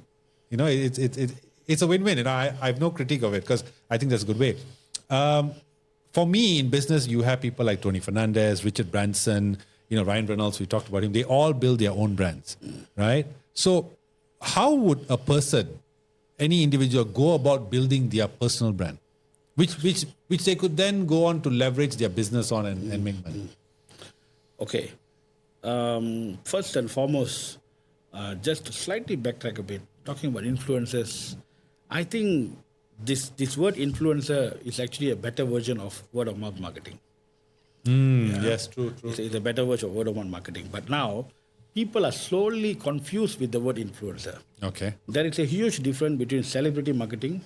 it's a win-win. I have no critique of it because I think that's a good way. For me, in business, you have people like Tony Fernandez, Richard Branson, Ryan Reynolds, we talked about him. They all build their own brands, right? So how would a person, any individual, go about building their personal brand, which they could then go on to leverage their business on and make money? Okay. First and foremost, just to slightly backtrack a bit, talking about influencers, I think this word influencer is actually a better version of word of mouth marketing. Yes, true. It's a better version of word of mouth marketing. But now, people are slowly confused with the word influencer. Okay. There is a huge difference between celebrity marketing,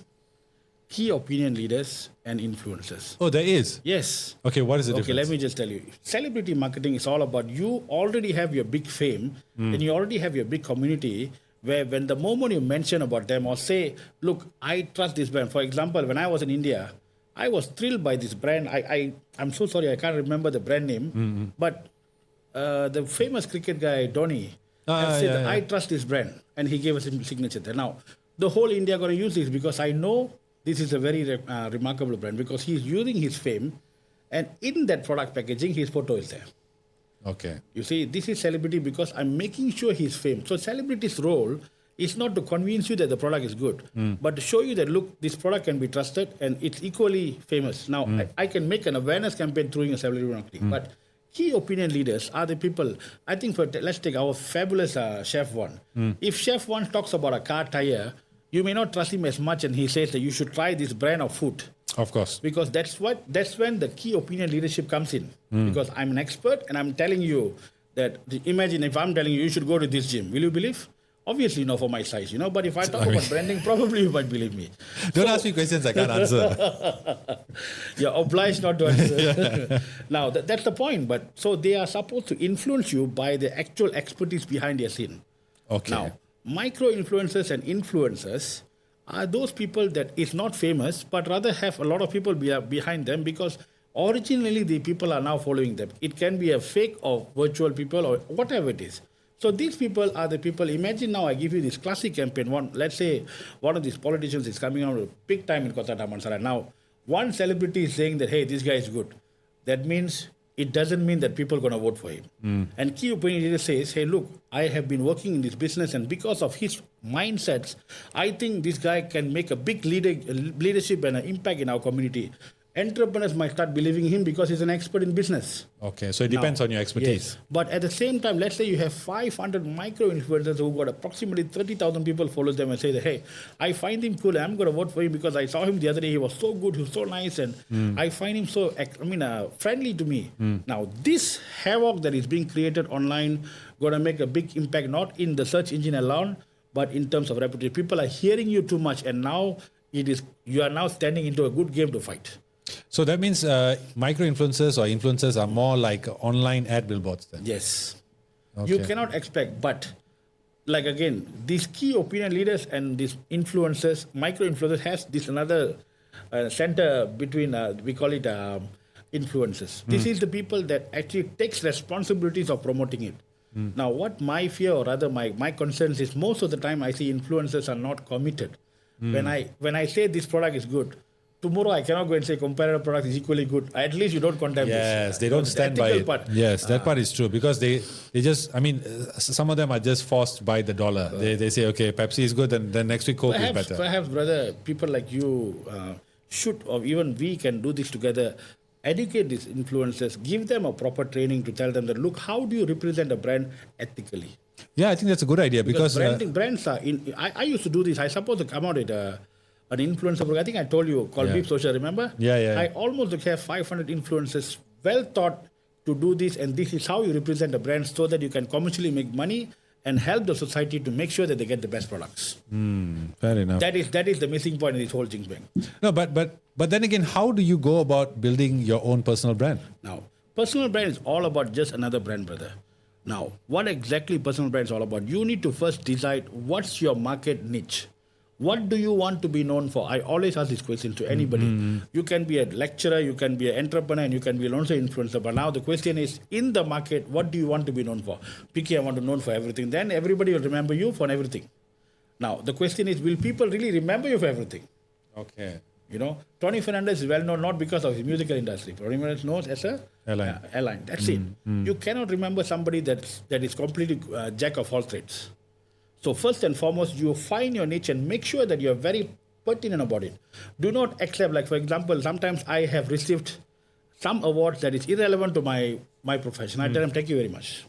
key opinion leaders, and influencers. Oh, there is? Yes. Okay, what is the difference? Okay, let me just tell you. Celebrity marketing is all about you already have your big fame, and you already have your big community, where when the moment you mention about them or say, look, I trust this brand. For example, when I was in India, I was thrilled by this brand. I'm so sorry, I can't remember the brand name, but the famous cricket guy, Dhoni, has said that I trust this brand, and he gave us a signature there. Now, the whole India going to use this because I know this is a very remarkable brand because he's using his fame, and in that product packaging, his photo is there. Okay. You see, this is celebrity because I'm making sure he's famous. So celebrity's role is not to convince you that the product is good, but to show you that, look, this product can be trusted and it's equally famous. Now, I can make an awareness campaign through a celebrity marketing, but key opinion leaders are the people. I think let's take our fabulous Chef One. If Chef One talks about a car tire, you may not trust him as much, and he says that you should try this brand of food. Of course. Because that's when the key opinion leadership comes in. Because I'm an expert and I'm telling you that, imagine if I'm telling you should go to this gym. Will you believe? Obviously not for my size, But if I talk about branding, probably you might believe me. Don't ask me questions I can't answer. You're obliged not to answer. Now, that's the point. But so they are supposed to influence you by the actual expertise behind their scene. Okay. Now, micro-influencers and influencers are those people that is not famous, but rather have a lot of people behind them because originally the people are now following them. It can be a fake or virtual people or whatever it is. So these people are the people. Imagine now I give you this classic campaign. Let's say one of these politicians is coming out big time in Kota Damansara. Now, one celebrity is saying that, hey, this guy is good. That means it doesn't mean that people are going to vote for him. And key opinion leader says, hey, look, I have been working in this business, and because of his mindsets, I think this guy can make a big leadership and an impact in our community. Entrepreneurs might start believing him because he's an expert in business. Okay, so it depends on your expertise. Yes. But at the same time, let's say you have 500 micro-influencers who got approximately 30,000 people follows them and say that, hey, I find him cool, I'm going to vote for him because I saw him the other day, he was so good, he was so nice, and I find him so, friendly to me. Now, this havoc that is being created online going to make a big impact, not in the search engine alone, but in terms of reputation. People are hearing you too much, and now you are now standing into a good game to fight. So that means micro-influencers or influencers are more like online ad billboards then? Yes. Okay. You cannot expect, but like again, these key opinion leaders and these influencers, micro-influencers has this another center between, we call it influencers. This is the people that actually takes responsibilities of promoting it. Now, what my fear or rather my concerns is most of the time I see influencers are not committed. When I say this product is good, tomorrow I cannot go and say comparative product is equally good. At least you don't condemn this. Yes, they don't stand by it. Part. Yes, that part is true because they just, some of them are just forced by the dollar. They say, okay, Pepsi is good and then next week Coke is better. Perhaps, brother, people like you should, or even we can do this together, educate these influencers, give them a proper training to tell them that, look, how do you represent a brand ethically? Yeah, I think that's a good idea because brands are, I used to do this. I supposed to come out with an influencer program. I think I told you, called Beep Social, remember? Yeah. I almost have 500 influencers well thought to do this, and this is how you represent a brand so that you can commercially make money and help the society to make sure that they get the best products. Fair enough. That is the missing point in this whole thing. No, but then again, how do you go about building your own personal brand? Now, personal brand is all about just another brand, brother. Now, what exactly personal brand is all about? You need to first decide what's your market niche. What do you want to be known for? I always ask this question to anybody. You can be a lecturer, you can be an entrepreneur, and you can be also an influencer. But now the question is, in the market, what do you want to be known for? PK, I want to be known for everything. Then everybody will remember you for everything. Now, the question is, will people really remember you for everything? Okay. Tony Fernandez is well known not because of his musical industry. Tony Fernandez is known as a airline. That's it. You cannot remember somebody that is completely jack of all trades. So first and foremost, you find your niche and make sure that you are very pertinent about it. Do not accept, like for example, sometimes I have received some awards that is irrelevant to my profession. I tell them, thank you very much.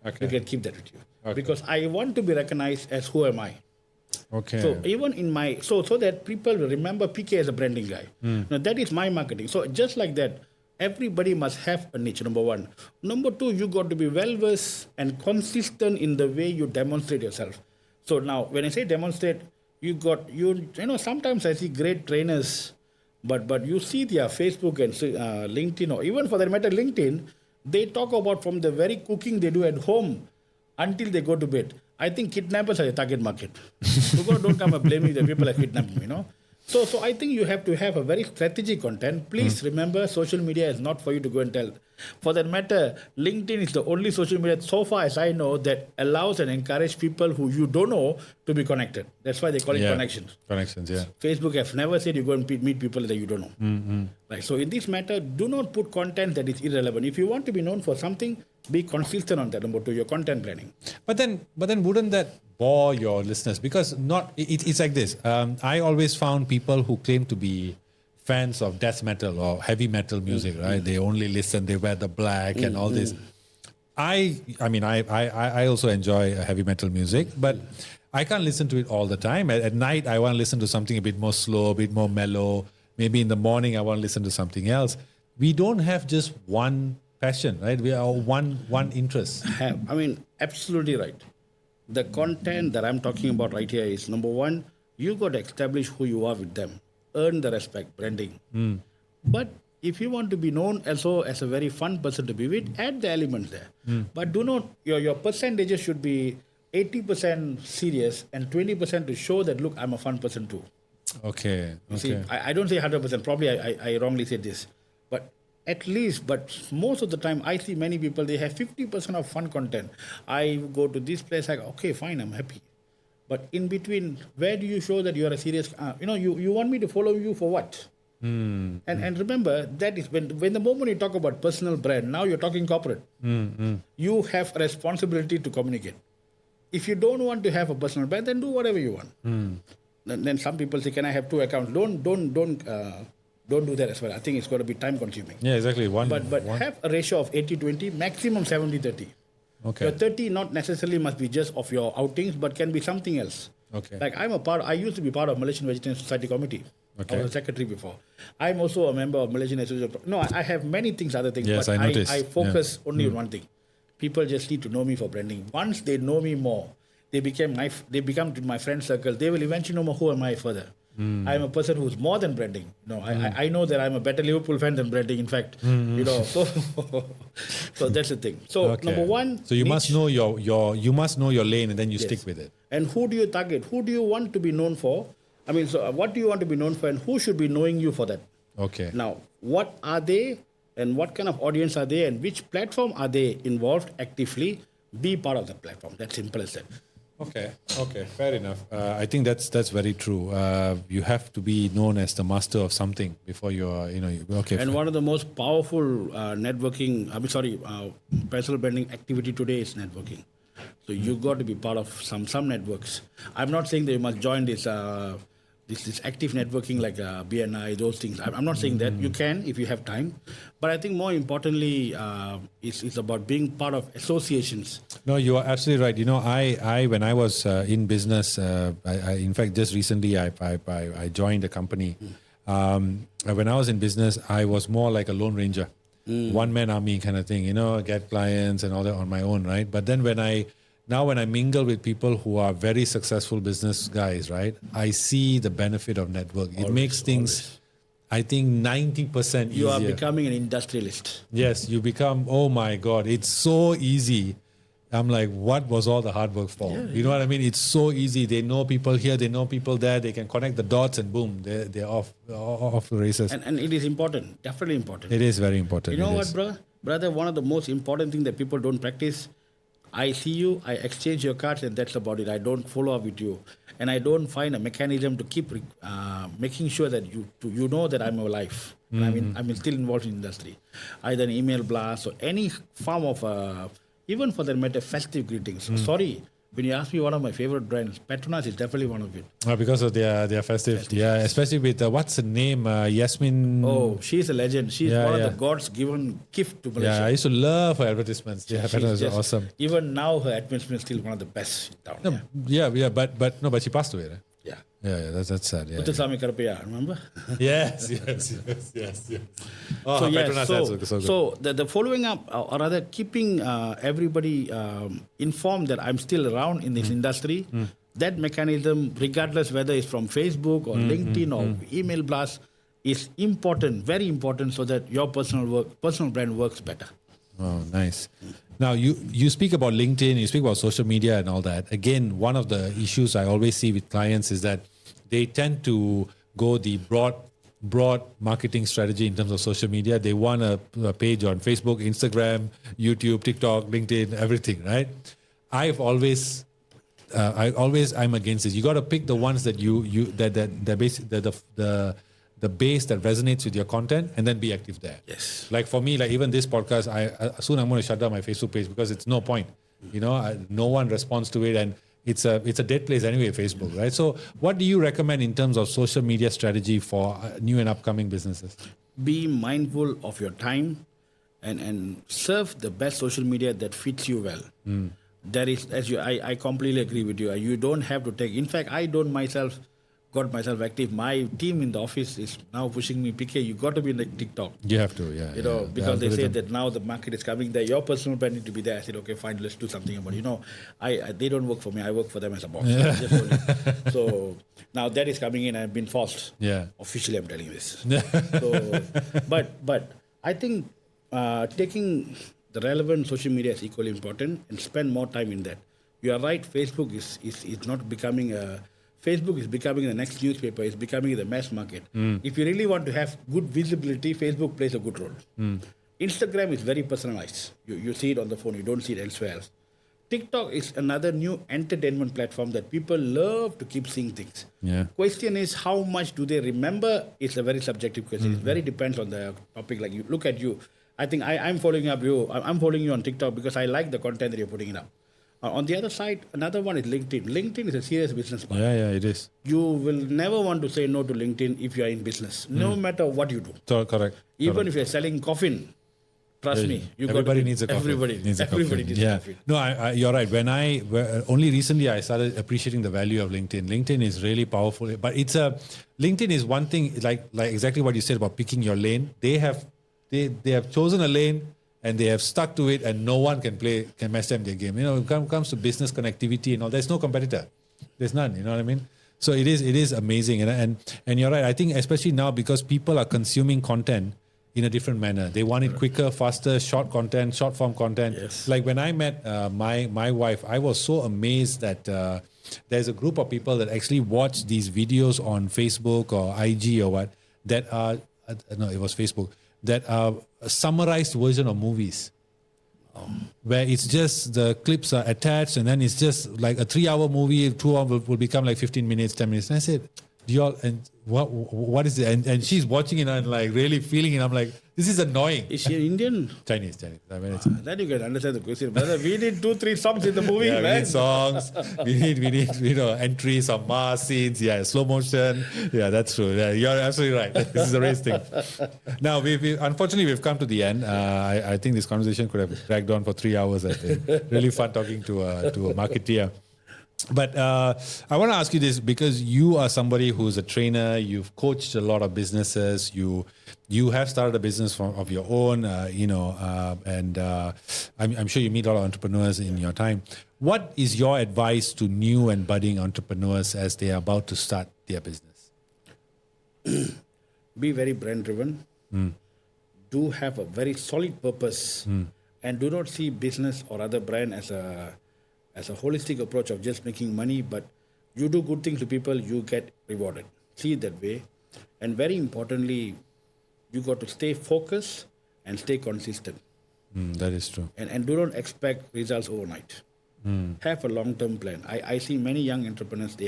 Okay. You can keep that with you. Okay. Because I want to be recognized as who am I. Okay. So even in my, so that people will remember PK as a branding guy. Now that is my marketing. So just like that, everybody must have a niche, number one. Number two, you got to be well-versed and consistent in the way you demonstrate yourself. So now, when I say demonstrate, sometimes I see great trainers, but you see their Facebook and LinkedIn, or even for that matter, LinkedIn, they talk about from the very cooking they do at home until they go to bed. I think kidnappers are the target market. So don't come and blame me that people are kidnapping me, So I think you have to have a very strategic content. Please remember, social media is not for you to go and tell. For that matter, LinkedIn is the only social media, so far as I know, that allows and encourages people who you don't know to be connected. That's why they call it connections. Connections, yeah. Facebook has never said you go and meet people that you don't know. Right. So in this matter, do not put content that is irrelevant. If you want to be known for something, be consistent on that, number two, your content planning. But then wouldn't that bore your listeners? Because it's like this. I always found people who claim to be fans of death metal or heavy metal music, right? They only listen, they wear the black and all this. I also enjoy heavy metal music, but I can't listen to it all the time. At night, I want to listen to something a bit more slow, a bit more mellow. Maybe in the morning, I want to listen to something else. We don't have just one passion, right? We are one interest. Absolutely right. The content that I'm talking about right here is, number one, you got to establish who you are with them. Earn the respect, branding. But if you want to be known also as a very fun person to be with, add the elements there. But do not, your percentages should be 80% serious and 20% to show that, look, I'm a fun person too. Okay. See, I don't say 100%, probably I wrongly said this. But at least, but most of the time, I see many people, they have 50% of fun content. I go to this place, I go, okay, fine, I'm happy. But in between, where do you show that you are a serious, you want me to follow you for what? And remember, that is when the moment you talk about personal brand, now you're talking corporate. You have a responsibility to communicate. If you don't want to have a personal brand, then do whatever you want. Then some people say, can I have 2 accounts? Don't do that as well. I think it's going to be time consuming. Yeah, exactly. But have a ratio of 80-20, maximum 70-30. Okay. Your 30 not necessarily must be just of your outings, but can be something else. Okay. Like I used to be part of Malaysian Vegetarian Society Committee. Okay. I was a secretary before. I'm also a member of Malaysian Association. No, I have many things, other things, yes, but I noticed. I focus only on one thing. People just need to know me for branding. Once they know me more, they become my friend circle. They will eventually know more who am I further. I'm a person who's more than branding. I know that I'm a better Liverpool fan than branding. In fact, so that's the thing. So number one, so you must know you must know your lane, and then you stick with it. And who do you target? Who do you want to be known for? So what do you want to be known for, and who should be knowing you for that? Okay. Now, what are they, and what kind of audience are they, and which platform are they involved actively? Be part of the platform. That's simple as that. Okay, fair enough. I think that's very true. You have to be known as the master of something before you're, okay. And one of the most powerful personal branding activity today is networking. So you got to be part of some networks. I'm not saying that you must join this active networking like BNI, those things. I'm not saying that. You can if you have time. But I think more importantly, it's about being part of associations. No, you are absolutely right. I when I was in business, I in fact, just recently, I joined a company. When I was in business, I was more like a lone ranger, one-man army kind of thing, get clients and all that on my own, right? But then when I mingle with people who are very successful business guys, right, I see the benefit of network. It makes things, I think, 90% easier. You are becoming an industrialist. Yes, you become, oh my God, it's so easy. I'm like, what was all the hard work for? Yeah, you know what I mean? It's so easy. They know people here, they know people there. They can connect the dots and boom, they're off the races. And it is important, definitely important. It is very important. You know what, brother? One of the most important things that people don't practice, I see you, I exchange your cards, and that's about it. I don't follow up with you. And I don't find a mechanism to keep making sure that you know that I'm alive. I'm still involved in industry. Either an email blast or any form of, even for that matter, festive greetings. Sorry, when you ask me one of my favorite brands, Petronas is definitely one of it. Because of their festive. Yeah, especially with, what's the name? Yasmin. Oh, she's a legend. She's one of the God's given gift to Malaysia. Yeah, I used to love her advertisements. Yeah, Petronas is awesome. Even now, her advertisement is still one of the best in town. But she passed away, right? Yeah, that's sad. Yeah. Muthuswamy Karapaya, remember? Yes. Oh, so the following up, or rather keeping everybody informed that I'm still around in this industry, that mechanism, regardless whether it's from Facebook or LinkedIn or email blast, is important, very important, so that your personal brand works better. Oh, nice. Now, you speak about LinkedIn, you speak about social media and all that. Again, one of the issues I always see with clients is that they tend to go the broad marketing strategy in terms of social media. They want a page on Facebook, Instagram, YouTube, TikTok, LinkedIn, everything, right? I'm against this. You got to pick the ones that the base that resonates with your content, and then be active there. Yes. Like for me, like even this podcast, I soon I'm going to shut down my Facebook page because it's no point. No one responds to it, and it's a dead place anyway, Facebook, right? So, what do you recommend in terms of social media strategy for new and upcoming businesses? Be mindful of your time, and serve the best social media that fits you well. There is, I completely agree with you. You don't have to take. In fact, I don't myself got myself active. My team in the office is now pushing me, PK, you got to be in the TikTok. You have to, yeah. Because they say that now the market is coming there. Your personal brand need to be there. I said, okay, fine, let's do something about it. I they don't work for me. I work for them as a boss. So now that is coming in. I've been forced. Yeah. Officially, I'm telling you this. So, but I think taking the relevant social media is equally important and spend more time in that. You are right. Facebook is not becoming a. Facebook is becoming the next newspaper. It's becoming the mass market. If you really want to have good visibility, Facebook plays a good role. Instagram is very personalized. You see it on the phone. You don't see it elsewhere else. TikTok is another new entertainment platform that people love to keep seeing things. Yeah. Question is, how much do they remember? It's a very subjective question. It very depends on the topic. Like, you look at you. I think I'm following up you. I'm following you on TikTok because I like the content that you're putting it up. On the other side, another one is LinkedIn. LinkedIn is a serious business part. Yeah, it is. You will never want to say no to LinkedIn if you are in business, no matter what you do. So, correct. Even if you're selling coffin, trust me, everybody needs a coffin. Everybody needs a coffin. No, you're right. Only recently I started appreciating the value of LinkedIn. LinkedIn is really powerful, but LinkedIn is one thing, like exactly what you said about picking your lane. They have chosen a lane, and they have stuck to it, and no one can mess them their game. When it comes to business connectivity and all, there's no competitor. There's none. You know what I mean? So it is amazing, and you're right. I think especially now, because people are consuming content in a different manner. They want it quicker, faster, short content, short form content. Yes. Like when I met my wife, I was so amazed that there's a group of people that actually watch these videos on Facebook or IG or what that are no, it was Facebook, that are a summarized version of movies, where it's just the clips are attached, and then it's just like a 3-hour movie, 2 hours will become like 15 minutes, 10 minutes. And I said, do you all, and what is it? And she's watching it and like really feeling it. I'm like, this is annoying. Is she Indian? Chinese. I mean, then you can understand the question. Brother, we need 2-3 songs in the movie, yeah, man. we need songs. we need entries, some mass scenes. Yeah, slow motion. Yeah, that's true. Yeah, you're absolutely right. This is a race thing. Now, unfortunately we've come to the end. I think this conversation could have dragged on for 3 hours. I think really fun talking to a marketeer. But I want to ask you this, because you are somebody who's a trainer. You've coached a lot of businesses. You have started a business of your own, and I'm sure you meet a lot of entrepreneurs in your time. What is your advice to new and budding entrepreneurs as they are about to start their business? Be very brand driven. Do have a very solid purpose, and do not see business or other brand as a holistic approach of just making money, but you do good things to people, you get rewarded. See it that way. And very importantly, you got to stay focused and stay consistent. That is true. And do not expect results overnight. Have a long-term plan. I see many young entrepreneurs, they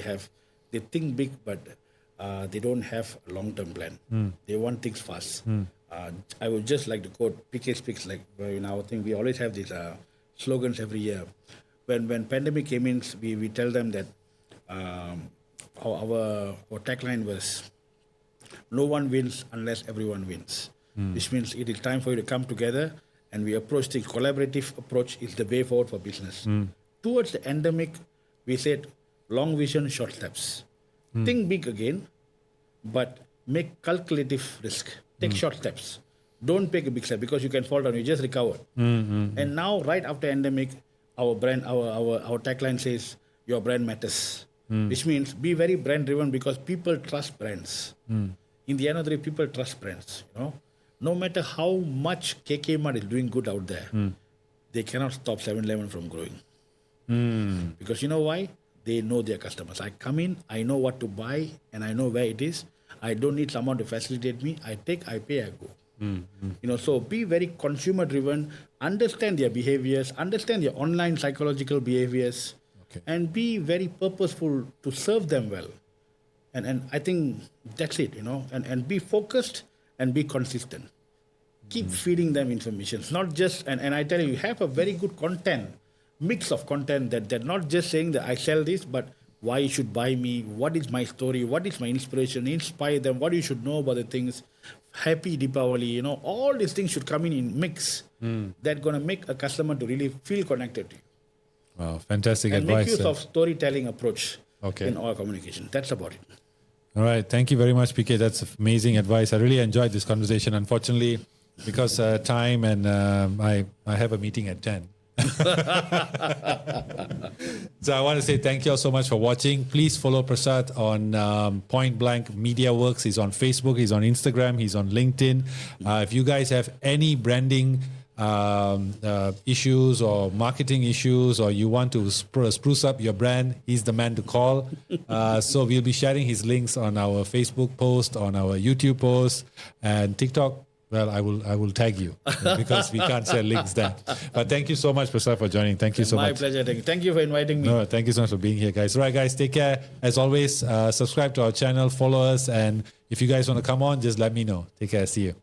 think big, but they don't have a long-term plan. They want things fast. I would just like to quote PK Speaks, like in our thing, we always have these slogans every year. When pandemic came in, we tell them that our tagline was, no one wins unless everyone wins. Which means it is time for you to come together, and we approach the collaborative approach is the way forward for business. Towards the endemic, we said long vision, short steps. Think big again, but make calculative risk. Take short steps. Don't take a big step, because you can fall down. You just recover. And now, right after endemic, our brand, our tagline says, your brand matters. Which means be very brand driven, because people trust brands. In the end of the day, people trust brands. no matter how much KK Mart is doing good out there, they cannot stop 7-Eleven from growing. Because you know why? They know their customers. I come in, I know what to buy, and I know where it is. I don't need someone to facilitate me. I take, I pay, I go. So be very consumer driven, understand their behaviors, understand their online psychological behaviors, and be very purposeful to serve them well. And I think that's it, and be focused and be consistent. Keep feeding them information. It's not just, and I tell you, have a very good mix of content that not just saying that I sell this, but why you should buy me, what is my story, what is my inspiration, inspire them, what you should know about the things, happy Deepavali, all these things should come in mix. That's going to make a customer to really feel connected to you. Wow, fantastic and advice. Make use of storytelling approach in all communication. That's about it. All right. Thank you very much, PK. That's amazing advice. I really enjoyed this conversation. Unfortunately, because time and I have a meeting at 10. So I want to say thank you all so much for watching. Please follow Prasath on Point Blank Media Works. He's on Facebook, he's on Instagram, he's on LinkedIn. If you guys have any branding issues or marketing issues, or you want to spruce up your brand, he's the man to call. So we'll be sharing his links on our Facebook post, on our YouTube post, and TikTok. Well, I will tag you because we can't share links there. But thank you so much, Prasath, for joining. Thank you so much. My pleasure. Thank you for inviting me. No, thank you so much for being here, guys. All right, guys, take care. As always, subscribe to our channel, follow us, and if you guys want to come on, just let me know. Take care. See you.